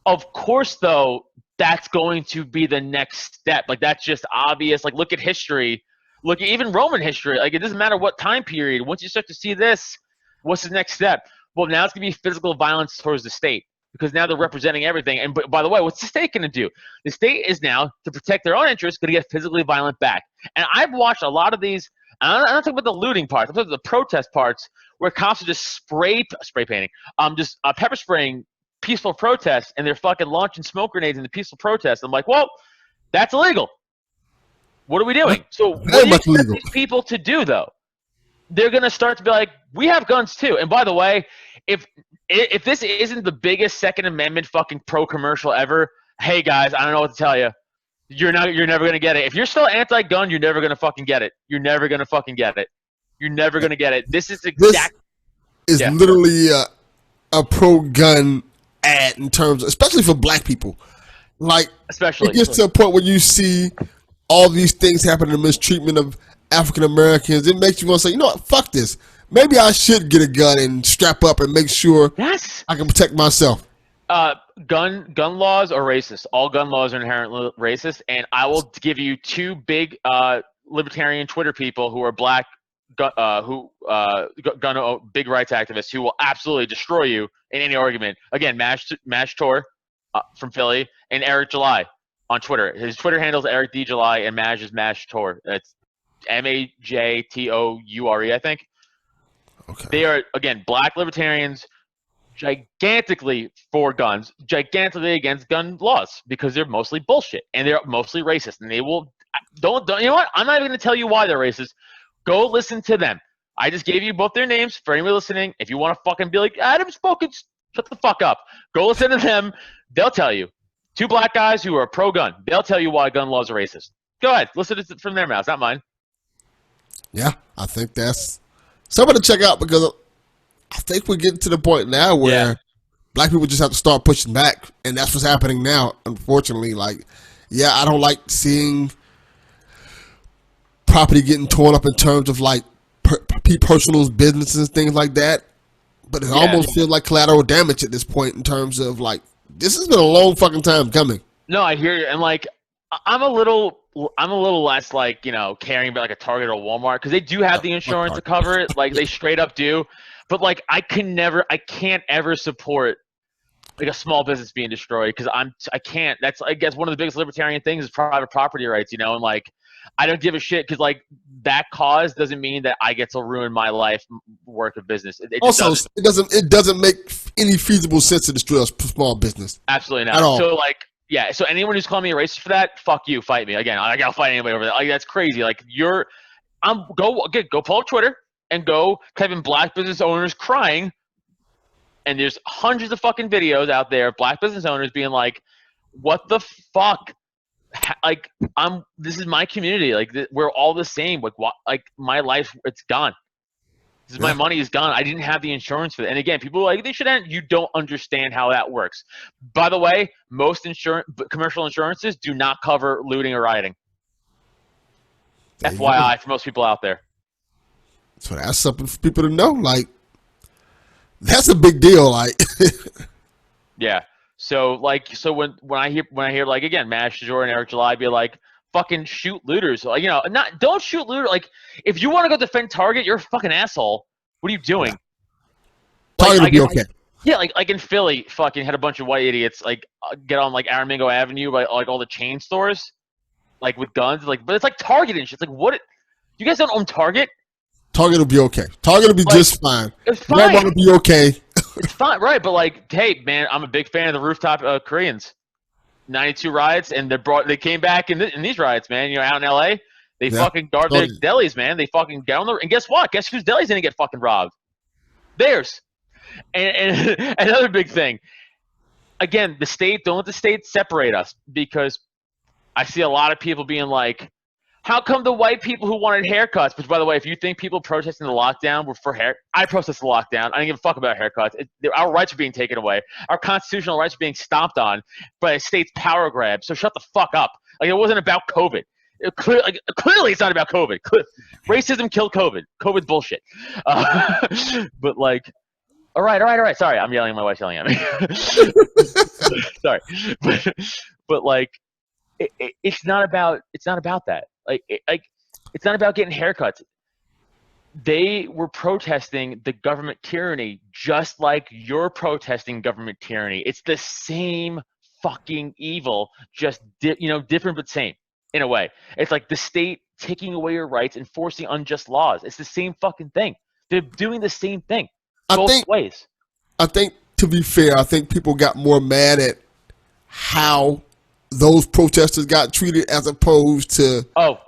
of course though, that's going to be the next step. Like, that's just obvious. Like, look at history. Look at even Roman history. Like, it doesn't matter what time period. Once you start to see this, what's the next step? Well, now it's going to be physical violence towards the state because now they're representing everything. And by the way, what's the state going to do? The state is now, to protect their own interests, going to get physically violent back. And I've watched a lot of these. I'm not talking about the looting parts. I'm talking about the protest parts where cops are just spray painting, pepper spraying peaceful protests, and they're fucking launching smoke grenades in the peaceful protests. I'm like, well, that's illegal. What are we doing? So what do you expect these people to do, though? They're going to start to be like, we have guns, too. And by the way, if this isn't the biggest Second Amendment fucking pro-commercial ever, hey, guys, I don't know what to tell you. You're never going to get it. If you're still anti-gun, you're never going to fucking get it. You're never going to fucking get it. You're never going to get it. This is literally a pro-gun ad in terms, especially for black people. Like, especially. It gets to a point where you see all these things happen, the mistreatment of African Americans. It makes you want to say, you know what, fuck this. Maybe I should get a gun and strap up and make sure I can protect myself. Gun laws are racist. All gun laws are inherently racist. And I will give you two big libertarian Twitter people who are black, big rights activists who will absolutely destroy you in any argument. Again, Mash Tor from Philly and Eric July on Twitter. His Twitter handle is Eric D. July and Maj is Mash Tor. It's MAJTOURE, I think. Okay. They are, again, black libertarians, gigantically for guns, gigantically against gun laws because they're mostly bullshit and they're mostly racist. And they will don't you know what? I'm not even going to tell you why they're racist. Go listen to them. I just gave you both their names for anybody listening. If you want to fucking be like, Adam Spoken, shut the fuck up. Go listen to them. They'll tell you. Two black guys who are pro-gun. They'll tell you why gun laws are racist. Go ahead. Listen to it from their mouths, not mine. Yeah, I think that's something to check out because I think we're getting to the point now where black people just have to start pushing back, and that's what's happening now, unfortunately. Like, yeah, I don't like seeing property getting torn up in terms of like personal businesses, things like that. But it almost feels like collateral damage at this point in terms of like, this has been a long fucking time coming. No, I hear you. And like, I'm a little less like, caring about like a Target or Walmart because they do have the insurance to cover it. Like they straight up do. But like, I can't ever support like a small business being destroyed because I can't. That's, I guess, one of the biggest libertarian things is private property rights, and like, I don't give a shit because like that cause doesn't mean that I get to ruin my life, work of business. It also, it doesn't make any feasible sense to destroy a small business. Absolutely not. At all. So like, yeah. So anyone who's calling me a racist for that, fuck you, fight me. Again, I gotta fight anybody over that. Like that's crazy. Like go pull up Twitter and go type in black business owners crying, and there's hundreds of fucking videos out there of black business owners being like, "What the fuck." Like this is my community. Like we're all the same. Like what? Like my life, it's gone. This is my money is gone. I didn't have the insurance for it. And again, people are like they should end. You don't understand how that works. By the way, most commercial insurances do not cover looting or rioting. FYI for most people out there. So that's something for people to know. Like that's a big deal. Like yeah. So when I hear like again, Mash Shore and Eric July be like, fucking shoot looters. Like, don't shoot looters. Like if you want to go defend Target, you're a fucking asshole. What are you doing? Yeah. Target will be okay. Yeah, like in Philly, fucking had a bunch of white idiots like get on like Aramingo Avenue by like all the chain stores, like with guns. Like, but it's like Target and shit. It's like what? You guys don't own Target? Target will be okay. Target will be just fine. It's fine. Walmart will be okay. It's fine, right? But like, hey, man, I'm a big fan of the rooftop Koreans. 92 riots, and they came back in these riots, man. Out in LA, they fucking guard their delis, man. They fucking get on and guess what? Guess whose deli's gonna get fucking robbed? Theirs. And another big thing. Again, don't let the state separate us because I see a lot of people being like, how come the white people who wanted haircuts, which by the way, if you think people protesting the lockdown were for hair, I protest the lockdown. I didn't give a fuck about haircuts. Our rights are being taken away. Our constitutional rights are being stomped on by a state's power grab. So shut the fuck up. Like it wasn't about COVID. Clearly it's not about COVID. Racism killed COVID. COVID's bullshit. But like, all right. Sorry, I'm yelling. My wife's yelling at me. Sorry. But like, it's not about that. Like it's not about getting haircuts. They were protesting the government tyranny just like you're protesting government tyranny. It's the same fucking evil, just different but same in a way. It's like the state taking away your rights, enforcing unjust laws. It's the same fucking thing. They're doing the same thing both ways. I think, to be fair, I think people got more mad at how those protesters got treated as opposed to how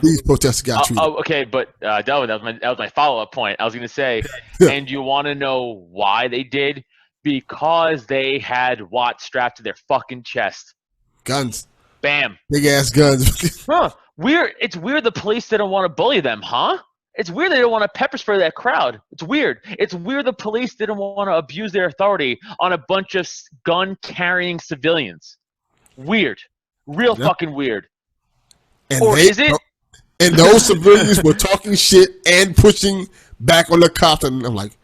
these protesters got treated. Oh, okay, but Delvin, that was my follow-up point. I was going to say, and you want to know why they did? Because they had Watt strapped to their fucking chest. Guns. Bam. Big-ass guns. Huh. Weird. It's weird the police didn't want to bully them, huh? It's weird they don't want to pepper spray that crowd. It's weird. It's weird the police didn't want to abuse their authority on a bunch of gun-carrying civilians. Weird. Real fucking weird. Is it? And those civilians were talking shit and pushing back on the cops. And I'm like,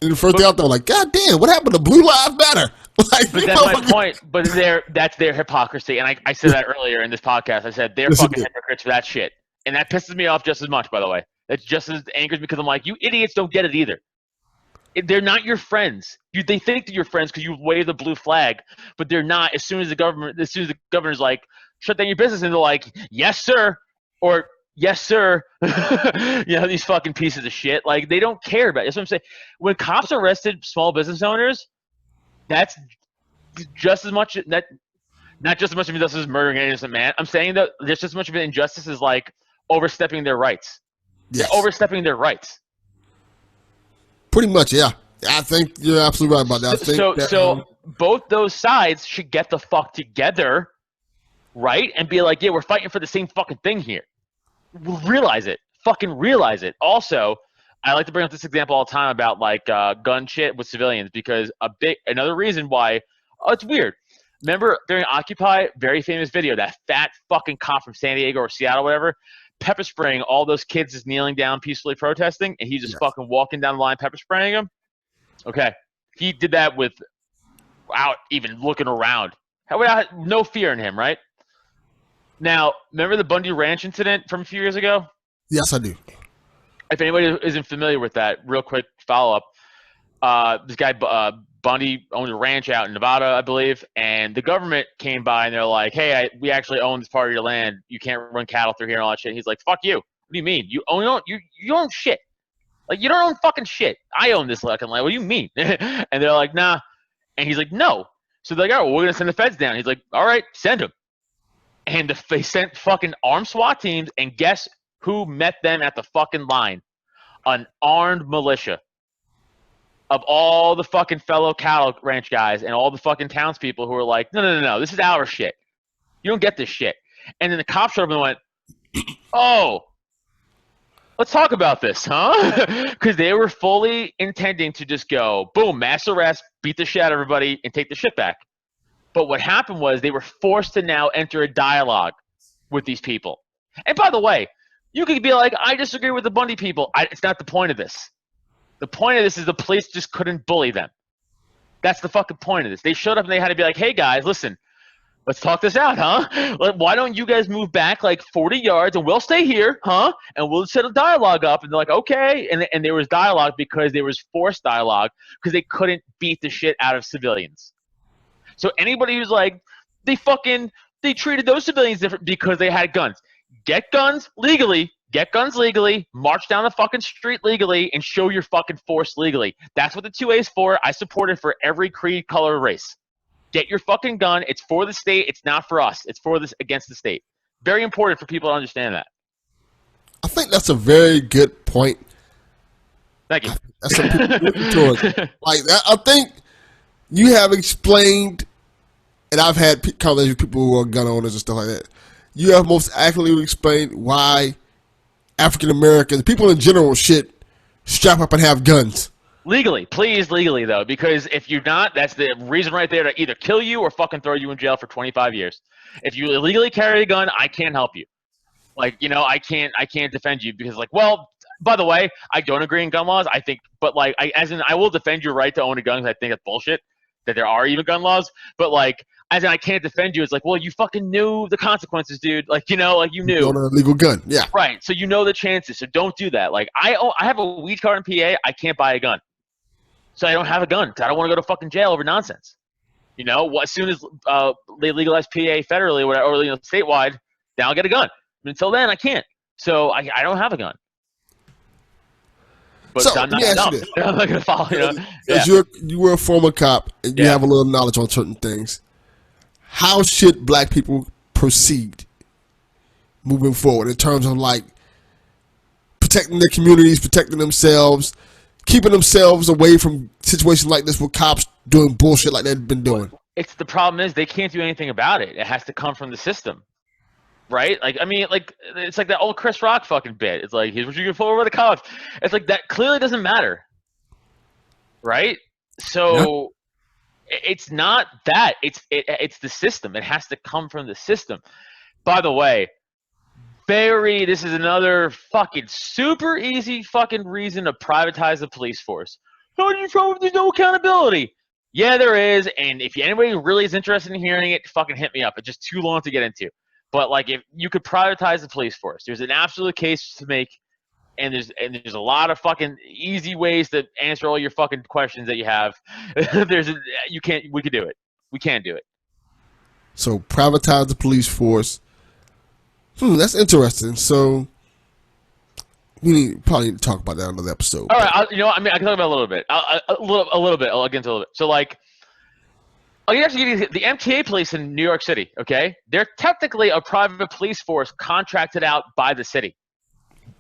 in the first day out there, I'm like, God damn, what happened to Blue Lives Matter? Like, but that's my point. But that's their hypocrisy. And I said that earlier in this podcast. I said they're fucking hypocrites for that shit. And that pisses me off just as much, by the way. That just as angers me because I'm like, you idiots don't get it either. They're not your friends. They think they're your friends because you wave the blue flag, but they're not. As soon as the governor's like, shut down your business, and they're like, yes, sir, or yes, sir. These fucking pieces of shit. Like they don't care about it. That's what I'm saying. When cops arrested small business owners, that's just as much that. Not just as much of injustice as murdering an innocent man. I'm saying that there's just as much of an injustice as like overstepping their rights. Yes. They're overstepping their rights. Pretty much, yeah. I think you're absolutely right about that. both those sides should get the fuck together, right? And be like, yeah, we're fighting for the same fucking thing here. Realize it. Fucking realize it. Also, I like to bring up this example all the time about like gun shit with civilians because another reason why it's weird. Remember during Occupy, very famous video, that fat fucking cop from San Diego or Seattle, whatever, pepper spraying all those kids just kneeling down peacefully protesting, and he's just fucking walking down the line pepper spraying them. Okay, he did that without even looking around, no fear in him, right? Now, remember the Bundy Ranch incident from a few years ago? Yes, I do. If anybody isn't familiar with that, real quick follow-up. This guy, Bundy, owned a ranch out in Nevada, I believe, and the government came by and they're like, hey, we actually own this part of your land. You can't run cattle through here and all that shit. And he's like, fuck you. What do you mean? You own shit. Like, you don't own fucking shit. I own this fucking land. What do you mean? And they're like, nah. And he's like, no. So they're like, all right, well, we're going to send the feds down. He's like, all right, send them. And they sent fucking armed SWAT teams, and guess who met them at the fucking line? An armed militia of all the fucking fellow cattle ranch guys and all the fucking townspeople who were like, no, this is our shit. You don't get this shit. And then the cops showed up and went, oh, let's talk about this, huh? Because they were fully intending to just go, boom, mass arrest, beat the shit out of everybody, and take the shit back. But what happened was they were forced to now enter a dialogue with these people. And by the way, you could be like, I disagree with the Bundy people. It's not the point of this. The point of this is the police just couldn't bully them. That's the fucking point of this. They showed up and they had to be like, hey, guys, listen, let's talk this out, huh? Why don't you guys move back like 40 yards and we'll stay here, huh? And we'll set a dialogue up. And they're like, okay. And there was dialogue because there was forced dialogue because they couldn't beat the shit out of civilians. So anybody who's like, they treated those civilians different because they had guns. Get guns legally, march down the fucking street legally, and show your fucking force legally. That's what the 2A's for. I support it for every creed, color, race. Get your fucking gun. It's for the state. It's not for us. It's for this against the state. Very important for people to understand that. I think that's a very good point. Thank you. That's some people looking towards. Like that, I think you have explained, and I've had conversations with people who are gun owners and stuff like that. You have most accurately explained why African Americans, people in general, should strap up and have guns. Legally, please, legally though, because if you're not, that's the reason right there to either kill you or fucking throw you in jail for 25 years. If you illegally carry a gun, I can't help you. Like, I can't defend you because, like, well, by the way, I don't agree in gun laws. I think, but like, I will defend your right to own a gun because I think that's bullshit that there are even gun laws. But like, as in, I can't defend you. It's like, well, you fucking knew the consequences, dude. Like, you knew. You own an illegal gun, yeah. Right. So you know the chances. So don't do that. Like, I have a weed card in PA. I can't buy a gun. So I don't have a gun because I don't want to go to fucking jail over nonsense. As soon as they legalize PA federally or statewide, then I'll get a gun. But until then, I can't. So I don't have a gun. But So, I'm not I'm not going to follow. As you were a former cop and you have a little knowledge on certain things, how should black people proceed moving forward in terms of like protecting their communities, protecting themselves, keeping themselves away from situations like this with cops doing bullshit like they've been doing? It's the problem is they can't do anything about it. It has to come from the system. Right? Like, I mean, like, it's like that old Chris Rock fucking bit. It's like, here's what you get for the cops. It's like, that clearly doesn't matter. Right? So, it's not that. It's the system. It has to come from the system. By the way, this is another fucking super easy fucking reason to privatize the police force. How do you show if there's no accountability? Yeah, there is. And if anybody really is interested in hearing it, fucking hit me up. It's just too long to get into. But like, if you could privatize the police force, there's an absolute case to make, and there's a lot of fucking easy ways to answer all your fucking questions that you have. We could do it. We can't do it. So privatize the police force. That's interesting. So we probably need to talk about that in another episode. All right, I can talk about it a little bit. A little bit. I'll get into a little bit. So like, I'll actually give you the MTA police in New York City, okay? They're technically a private police force contracted out by the city.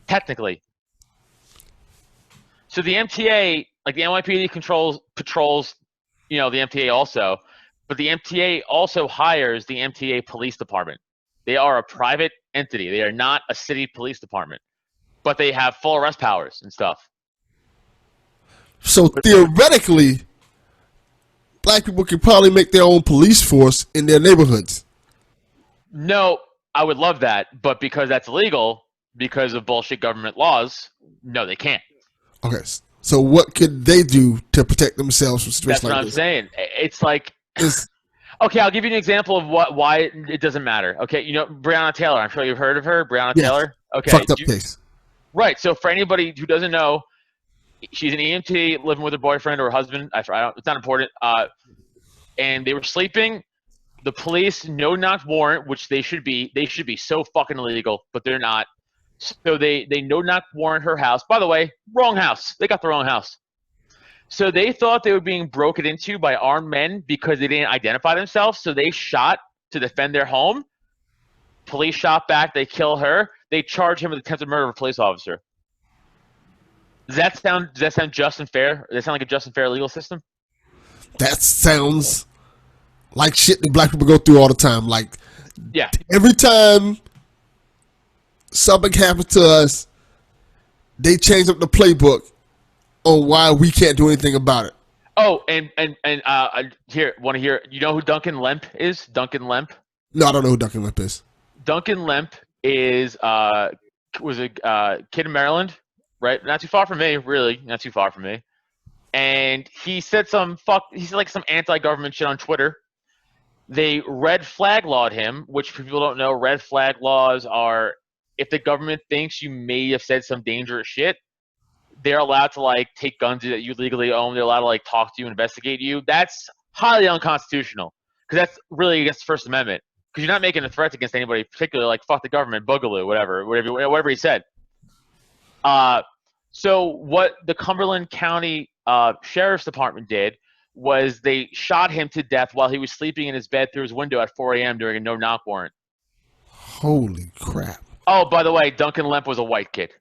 Technically. So the MTA, like the NYPD patrols, the MTA also, but the MTA also hires the MTA Police Department. They are a private entity. They are not a city police department, but they have full arrest powers and stuff. So theoretically, black people can probably make their own police force in their neighborhoods. No, I would love that, but because that's illegal, because of bullshit government laws, no, they can't. Okay, so what could they do to protect themselves from situations That's like what I'm this? saying. It's like, okay, I'll give you an example of why it doesn't matter. Okay, Breonna Taylor. I'm sure you've heard of her, Breonna Yes. Taylor. Okay, Fucked up case. Right. So for anybody who doesn't know, she's an EMT living with her boyfriend or her husband. It's not important. And they were sleeping. The police no-knock warrant, which they should be so fucking illegal, but they're not. So they no-knock warrant her house. By the way, wrong house. They got the wrong house. So they thought they were being broken into by armed men because they didn't identify themselves. So they shot to defend their home. Police shot back. They kill her. They charge him with attempted murder of a police officer. Does that sound just and fair? Does that sound like a just and fair legal system? That sounds like shit that black people go through all the time. Like, yeah, every time something happens to us, they change up the playbook on why we can't do anything about it. Oh, and here, want to hear? You know who Duncan Lemp is? Duncan Lemp? No, I don't know who Duncan Lemp is. Duncan Lemp was a kid in Maryland, right? Not too far from me, really. Not too far from me. And he said some anti-government shit on Twitter. They red flag lawed him, which for people don't know, red flag laws are if the government thinks you may have said some dangerous shit, they're allowed to take guns that you legally own. They're allowed to talk to you, investigate you. That's highly unconstitutional because that's really against the First Amendment. Because you're not making a threat against anybody, particularly like fuck the government, boogaloo, whatever he said. So what the Cumberland County Sheriff's Department did was they shot him to death while he was sleeping in his bed through his window at 4 a.m. during a no-knock warrant. Holy crap. Oh, by the way, Duncan Lemp was a white kid.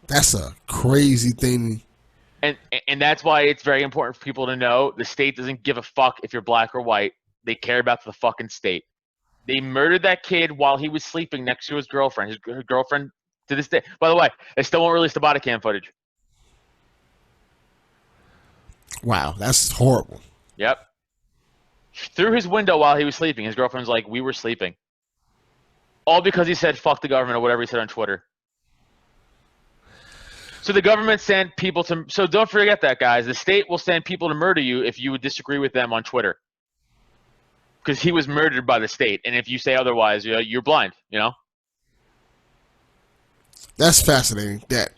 That's a crazy thing. And that's why it's very important for people to know the state doesn't give a fuck if you're black or white. They care about the fucking state. They murdered that kid while he was sleeping next to his girlfriend. His girlfriend, to this day. By the way, they still won't release the body cam footage. Wow, that's horrible. Yep. Through his window while he was sleeping, his girlfriend's like, we were sleeping. All because he said fuck the government or whatever he said on Twitter. So the government sent people to – so don't forget that, guys. The state will send people to murder you if you would disagree with them on Twitter. Because he was murdered by the state. And if you say otherwise, you're blind, That's fascinating. That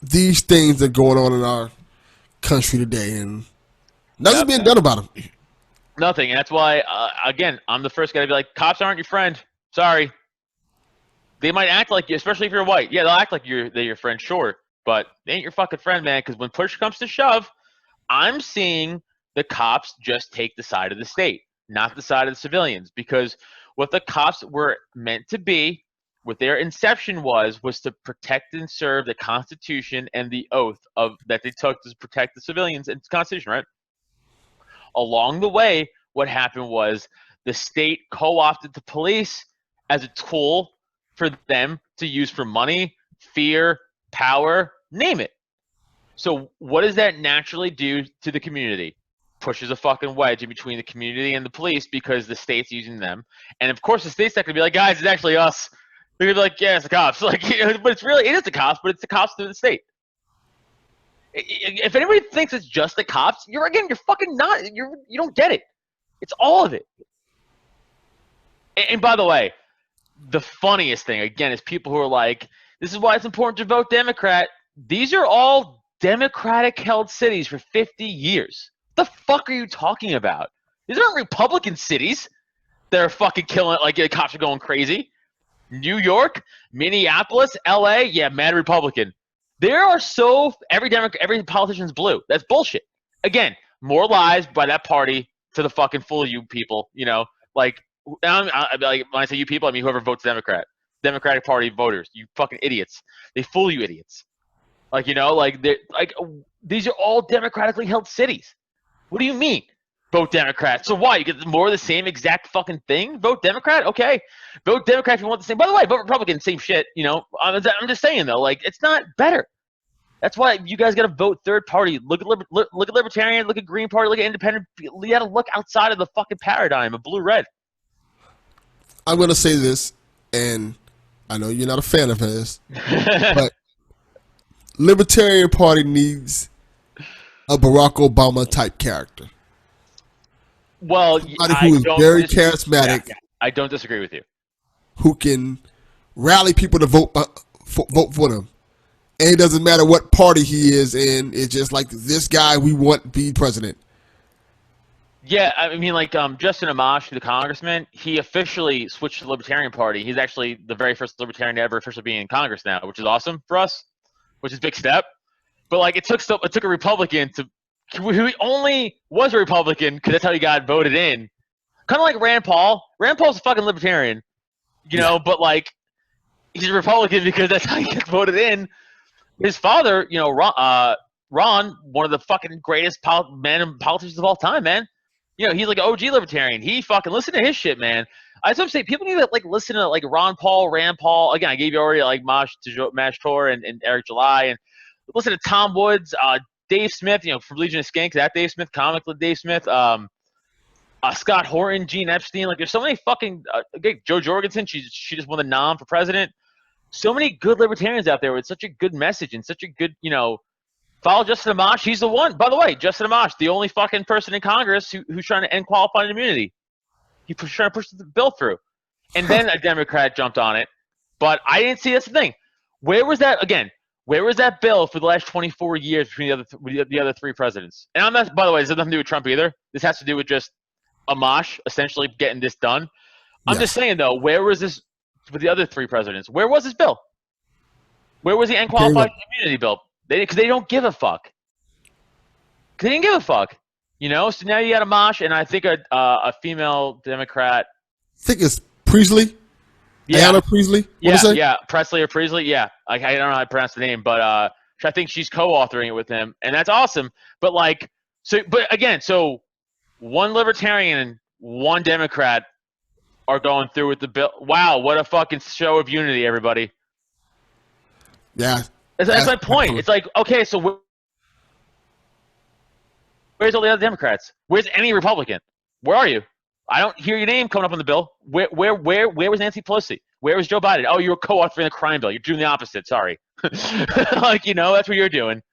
these things are going on in our country today, and nothing's being done about them. Nothing. And that's why, again, I'm the first guy to be like, cops aren't your friend. Sorry. They might act like you, especially if you're white. Yeah, they'll act like they're your friend, sure. But they ain't your fucking friend, man, because when push comes to shove, I'm seeing the cops just take the side of the state, not the side of the civilians. Because what the cops were meant to be, what their inception was to protect and serve the Constitution and the oath that they took to protect the civilians and the Constitution, right? Along the way, what happened was the state co-opted the police as a tool for them to use for money, fear, power, name it. So what does that naturally do to the community? Pushes a fucking wedge in between the community and the police because the state's using them. And of course the state's not going to be like, guys, it's actually us. They're going to be like, yeah, it's the cops. But it is the cops, but it's the cops through the state. If anybody thinks it's just the cops, you're fucking not. You don't get it. It's all of it. And by the way, the funniest thing, again, is people who are like, this is why it's important to vote Democrat. These are all Democratic-held cities for 50 years. What the fuck are you talking about? These aren't Republican cities that are fucking killing it like the cops are going crazy. New York, Minneapolis, LA, yeah, mad Republican. There are every politician's blue. That's bullshit. Again, more lies by that party to the fucking full of you people, like when I say you people, I mean whoever votes Democratic Party voters, you fucking idiots. They fool you idiots. Like, like these are all democratically held cities. What do you mean? Vote Democrat. So why? You get more of the same exact fucking thing? Vote Democrat? Okay. Vote Democrat if you want the same. By the way, vote Republican, same shit. I'm just saying though, like it's not better. That's why you guys got to vote third party. Look at Libertarian, look at Green Party, look at Independent. You got to look outside of the fucking paradigm of blue-red. I'm going to say this, and I know you're not a fan of his, but Libertarian Party needs a Barack Obama type character. Well, somebody who is very charismatic. Yeah, I don't disagree with you. Who can rally people to vote for them. And it doesn't matter what party he is in. It's just like this guy we want to be president. Yeah, I mean, like Justin Amash, the congressman, he officially switched to the Libertarian Party. He's actually the very first Libertarian to ever officially be in Congress now, which is awesome for us, which is a big step. But like, it took a Republican who only was a Republican because that's how he got voted in. Kind of like Rand Paul. Rand Paul's a fucking Libertarian, but like, he's a Republican because that's how he gets voted in. His father, Ron, one of the fucking greatest politicians of all time, man. He's like an OG libertarian. He fucking listen to his shit, man. I just say people need to like listen to like Ron Paul, Rand Paul. Again, I gave you already like Mash Tor and Eric July, and listen to Tom Woods, Dave Smith, from Legion of Skanks, that Dave Smith, comic Dave Smith, Scott Horton, Gene Epstein. Like, there's so many fucking Jo Jorgensen. She just won the nom for president. So many good libertarians out there with such a good message and such a good, follow Justin Amash. He's the one. By the way, Justin Amash, the only fucking person in Congress who's trying to end qualified immunity. He's trying to push the bill through. And then a Democrat jumped on it. But I didn't see, that's the thing. Where was that bill for the last 24 years between the other three presidents? And I'm not, by the way, this has nothing to do with Trump either. This has to do with just Amash essentially getting this done. I'm just saying, though, where was this with the other three presidents? Where was this bill? Where was the unqualified immunity bill? Because they don't give a fuck. They didn't give a fuck. So now you got Amash and I think a female Democrat. I think it's Priestley. Yeah. Ayanna Priestley. Yeah, Presley or Priestley. Yeah, I don't know how to pronounce the name, but I think she's co-authoring it with him, and that's awesome. But so one Libertarian and one Democrat are going through with the bill. Wow, what a fucking show of unity, everybody. Yeah. That's my point. It's like, okay, so where's all the other Democrats? Where's any Republican? Where are you? I don't hear your name coming up on the bill. Where was Nancy Pelosi? Where was Joe Biden? Oh, you were co-authoring the crime bill. You're doing the opposite. Sorry. That's what you're doing. Get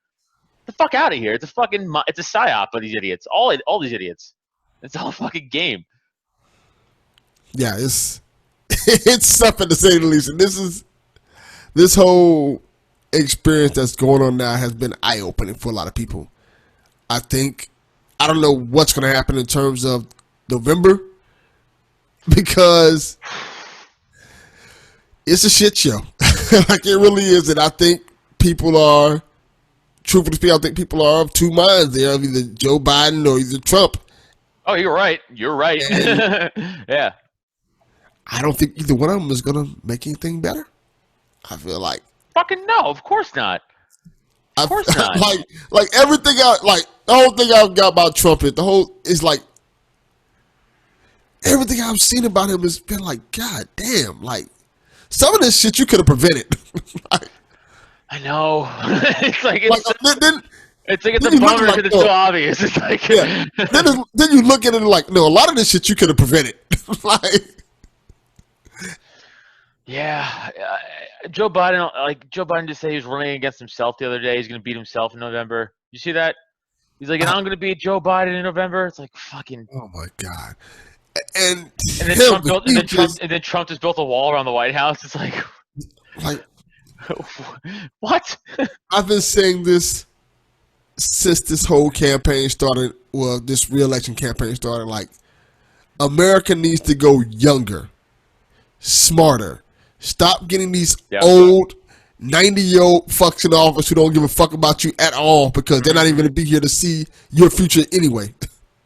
the fuck out of here. It's a psyop of these idiots. All these idiots. It's all a fucking game. Yeah, it's something to say the least. And this whole experience that's going on now has been eye-opening for a lot of people. I don't know what's going to happen in terms of November, because it's a shit show. Like, it really is. And I think people are, truthfully speaking, of two minds. They're of either Joe Biden or either Trump. Oh, you're right. Yeah. I don't think either one of them is going to make anything better. I feel like. Fucking no, of course not. Of course not. Like everything the whole thing I've got about Trump is like, everything I've seen about him has been like, God damn, like some of this shit you could have prevented. I know. It's like it's a bummer because it's so obvious. It's like then you look at it like, no, a lot of this shit you could have prevented. Yeah, Joe Biden just said he was running against himself the other day. He's going to beat himself in November. You see that? He's like, and I'm going to beat Joe Biden in November. It's like, fucking. Oh my God. And then Trump just built a wall around the White House. It's like what? I've been saying this since this whole campaign started. Well, this re-election campaign started. Like, America needs to go younger, smarter. Stop getting these old 90-year-old fucks in office who don't give a fuck about you at all, because they're not even going to be here to see your future anyway.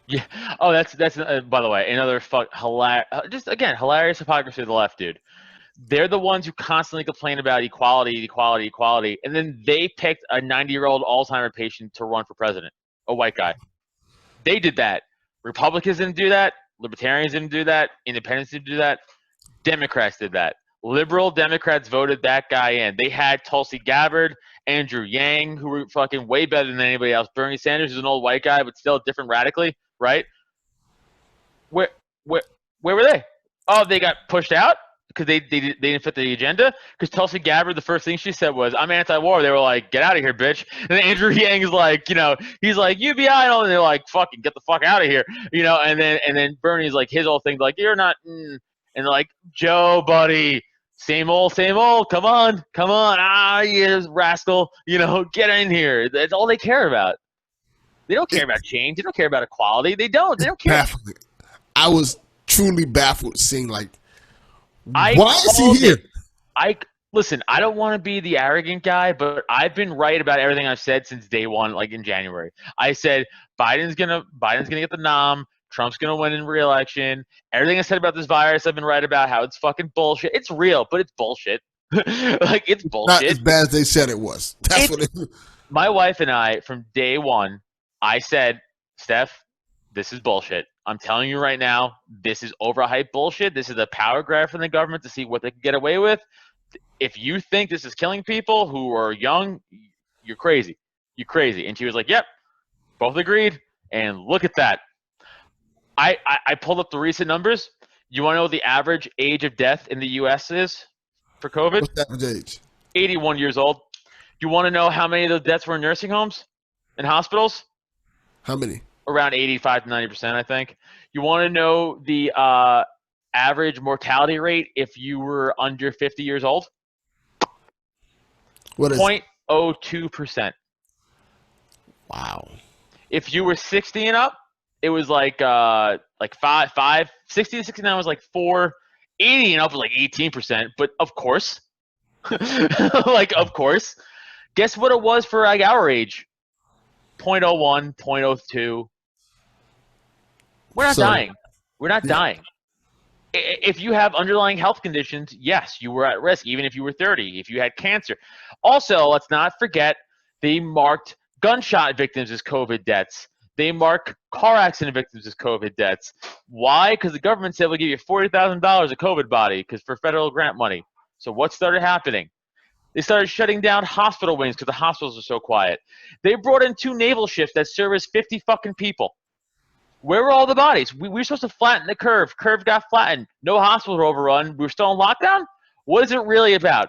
Yeah. Oh, that's by the way, another hilarious hypocrisy of the left, dude. They're the ones who constantly complain about equality, and then they picked a 90-year-old Alzheimer patient to run for president, a white guy. They did that. Republicans didn't do that. Libertarians didn't do that. Independents didn't do that. Democrats did that. Liberal Democrats voted that guy in. They had Tulsi Gabbard, Andrew Yang, who were fucking way better than anybody else. Bernie Sanders is an old white guy, but still different radically, right? Where were they? Oh, they got pushed out because they didn't fit the agenda. Because Tulsi Gabbard, the first thing she said was, "I'm anti-war." They were like, "Get out of here, bitch." And then Andrew Yang is like, he's like UBI, and they're like, "Fucking get the fuck out of here," And then Bernie's like, his whole thing's like, "You're not," and they're like, "Joe, buddy, same old, same old. Come on, you rascal, get in here." That's all they care about. They don't care about change. They don't care about equality. They don't care. Baffling. I was truly baffled seeing why is he here? Listen, I don't want to be the arrogant guy, but I've been right about everything I've said since day one, like in January. I said Biden's gonna get the nom. Trump's gonna win in re-election. Everything I said about this virus, I've been right about how it's fucking bullshit. It's real, but it's bullshit. It's bullshit. Not as bad as they said it was. That's what it is. My wife and I, from day one, I said, Steph, this is bullshit. I'm telling you right now, this is overhyped bullshit. This is a power grab from the government to see what they can get away with. If you think this is killing people who are young, you're crazy. You're crazy. And she was like, yep, both agreed. And look at that. I pulled up the recent numbers. You want to know what the average age of death in the U.S. is for COVID? What's the average age? 81 years old. You want to know how many of those deaths were in nursing homes and hospitals? How many? Around 85 to 90%, I think. You want to know the average mortality rate if you were under 50 years old? What is 0.02%. Wow. If you were 60 and up, it was like 5. 60 to 69 was like 4. 80 and up was like 18%. But of course, of course, guess what it was for like our age? 0.01, 0.02. We're not dying. We're not dying. If you have underlying health conditions, yes, you were at risk, even if you were 30, if you had cancer. Also, let's not forget, they marked gunshot victims as COVID deaths. They mark car accident victims as COVID deaths. Why? Because the government said we'll give you $40,000 a COVID body for federal grant money. So what started happening? They started shutting down hospital wings because the hospitals are so quiet. They brought in 2 naval ships that service 50 fucking people. Where were all the bodies? We were supposed to flatten the curve. Curve got flattened. No hospitals were overrun. We were still in lockdown? What is it really about?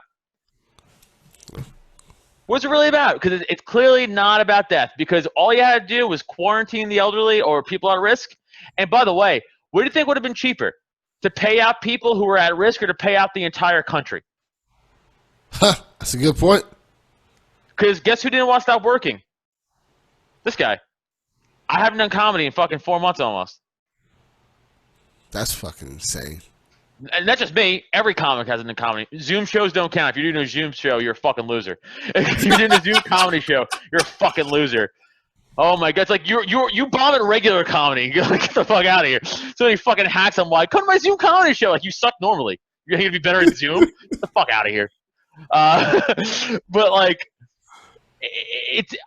What's it really about? Because it's clearly not about death. Because all you had to do was quarantine the elderly or people at risk. And by the way, what do you think would have been cheaper? To pay out people who were at risk or to pay out the entire country? That's a good point. Because guess who didn't want to stop working? This guy. I haven't done comedy in fucking 4 months almost. That's fucking insane. And not just me. Every comic hasn't done comedy. Zoom shows don't count. If you're doing a Zoom show, you're a fucking loser. If you're doing a Zoom comedy show, you're a fucking loser. Oh my god, it's like you bomb at regular comedy. Get the fuck out of here. So many fucking hacks on why come to my Zoom comedy show. Like you suck normally. You're gonna be better at Zoom. Get the fuck out of here. But like,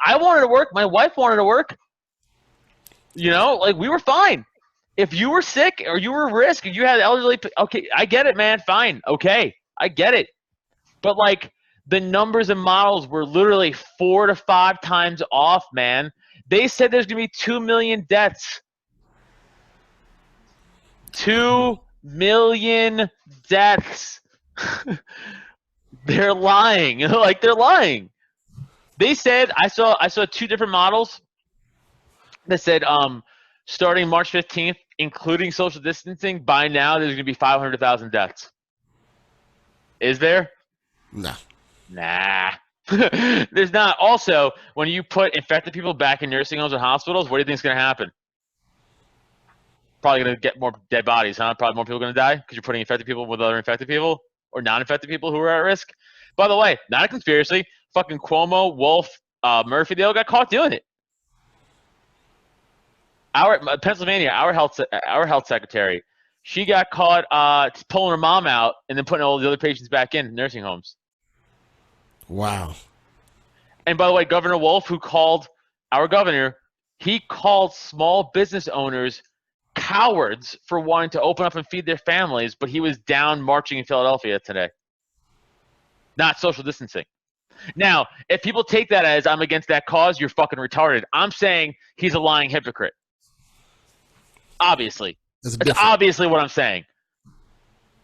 I wanted to work. My wife wanted to work. Like we were fine. If you were sick or you were at risk or you had elderly, okay, I get it, man. Fine, okay, I get it. But like the numbers and models were literally 4 to 5 times off, man. They said there's gonna be 2 million deaths. 2 million deaths. They're lying. Like they're lying. They said I saw 2 different models that said starting March 15th, including social distancing, by now there's going to be 500,000 deaths. Is there? No. Nah. There's not. Also, when you put infected people back in nursing homes or hospitals, what do you think is going to happen? Probably going to get more dead bodies, huh? Probably more people going to die because you're putting infected people with other infected people or non-infected people who are at risk. By the way, not a conspiracy. Fucking Cuomo, Wolf, Murphy, they all got caught doing it. Pennsylvania, our health secretary She got caught pulling her mom out and then putting all the other patients back in nursing homes. Wow. And by the way, Governor Wolf, who called our governor, he called small business owners cowards for wanting to open up and feed their families, but he was down marching in Philadelphia today. Not social distancing. Now, if people take that as I'm against that cause, you're fucking retarded. I'm saying he's a lying hypocrite. Obviously. That's obviously what I'm saying.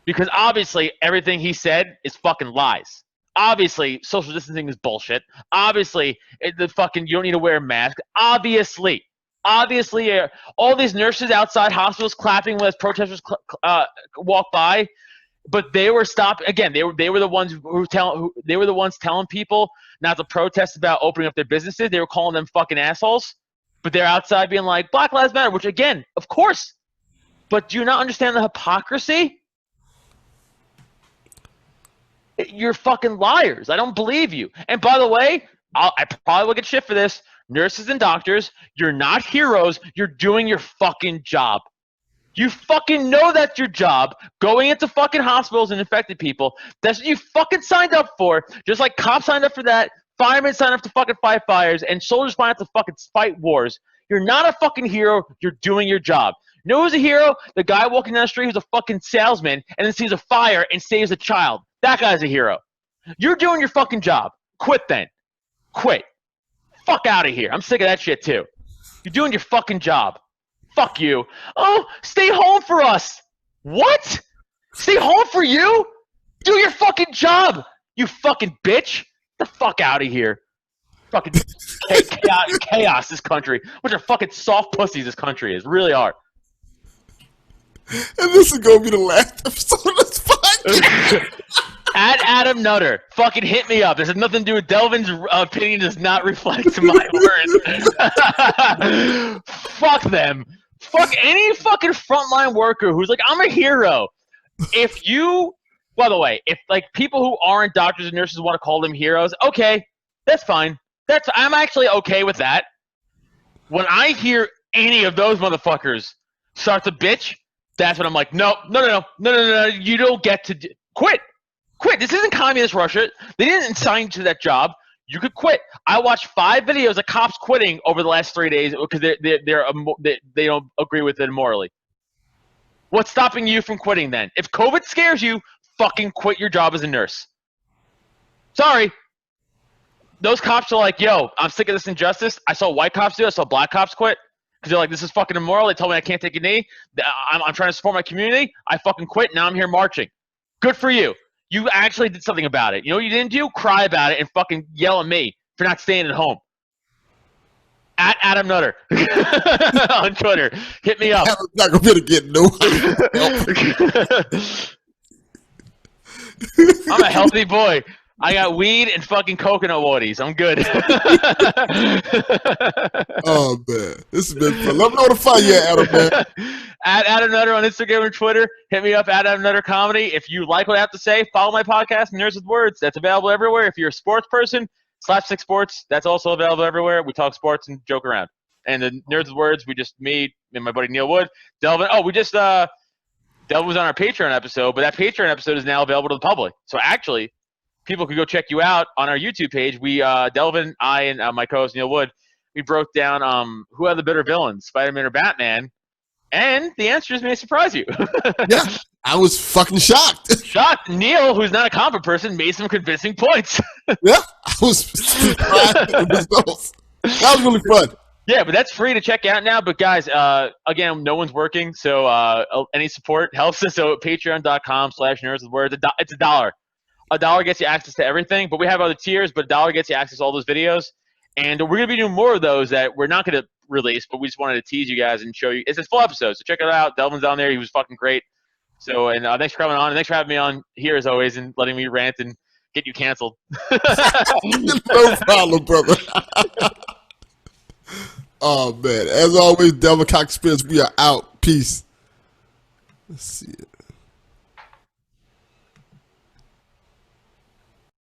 Because obviously everything he said is fucking lies. Obviously social distancing is bullshit. Obviously you don't need to wear a mask. Obviously all these nurses outside hospitals clapping as protesters walk by, but they were stopping. Again, they were the ones they were the ones telling people not to protest about opening up their businesses. They were calling them fucking assholes, but they're outside being like Black Lives Matter, which again, of course. But do you not understand the hypocrisy? You're fucking liars. I don't believe you. And by the way, I probably will get shit for this. Nurses and doctors, you're not heroes. You're doing your fucking job. You fucking know that's your job. Going into fucking hospitals and infecting people. That's what you fucking signed up for. Just like cops signed up for that. Firemen signed up to fucking fight fires. And soldiers signed up to fucking fight wars. You're not a fucking hero. You're doing your job. You know who's a hero? The guy walking down the street who's a fucking salesman and then sees a fire and saves a child. That guy's a hero. You're doing your fucking job. Quit then. Quit. Fuck out of here. I'm sick of that shit too. You're doing your fucking job. Fuck you. Oh, stay home for us. What? Stay home for you? Do your fucking job, you fucking bitch. Get the fuck out of here. Fucking chaos this country. Bunch of fucking soft pussies this country is. Really are. And this is going to be the last episode of this podcast. At Adam Nutter, fucking hit me up. This has nothing to do with Delvin's opinion. Does not reflect my words. Fuck them. Fuck any fucking frontline worker who's like, I'm a hero. If you, by the way, if like people who aren't doctors and nurses want to call them heroes, okay, that's fine. I'm actually okay with that. When I hear any of those motherfuckers start to bitch, that's when I'm like, no. You don't get to quit. Quit. This isn't communist Russia. They didn't assign you to that job. You could quit. I watched 5 videos of cops quitting over the last 3 days because they don't agree with it morally. What's stopping you from quitting then? If COVID scares you, fucking quit your job as a nurse. Sorry. Those cops are like, yo, I'm sick of this injustice. I saw white cops do it. I saw black cops quit because they're like, this is fucking immoral. They told me I can't take a knee. I'm trying to support my community. I fucking quit. Now I'm here marching. Good for you. You actually did something about it. You know what you didn't do? Cry about it and fucking yell at me for not staying at home. At Adam Nutter on Twitter. Hit me up. Adam's not going to get no I'm a healthy boy. I got weed and fucking coconut waties. I'm good. Oh, man. This has been fun. Let me know where to find you at, Adam, man. At Adam Nutter on Instagram and Twitter. Hit me up at Adam Nutter Comedy. If you like what I have to say, follow my podcast, Nerds with Words. That's available everywhere. If you're a sports person, Slapstick Sports, that's also available everywhere. We talk sports and joke around. And the Nerds with Words, me and my buddy Neil Wood. Delvin. Oh, Delvin was on our Patreon episode, but that Patreon episode is now available to the public. So actually, people could go check you out on our YouTube page. We, Delvin, I, and my co-host Neil Wood, we broke down who are the better villains, Spider-Man or Batman, and the answers may surprise you. Yeah, I was fucking shocked. Shocked. Neil, who's not a comic person, made some convincing points. Yeah, I was surprised at the results. That was really fun. Yeah, but that's free to check out now. But guys, again, no one's working, so any support helps us. So patreon.com/nerdswithwords. It's $1. $1 gets you access to everything, but we have other tiers, but $1 gets you access to all those videos. And we're going to be doing more of those that we're not going to release, but we just wanted to tease you guys and show you. It's a full episode, so check it out. Delvin's on there. He was fucking great. So, and thanks for coming on. And thanks for having me on here, as always, and letting me rant and get you canceled. No problem, brother. Oh, man. As always, Delvin Cox Spirits, we are out. Peace. Let's see it.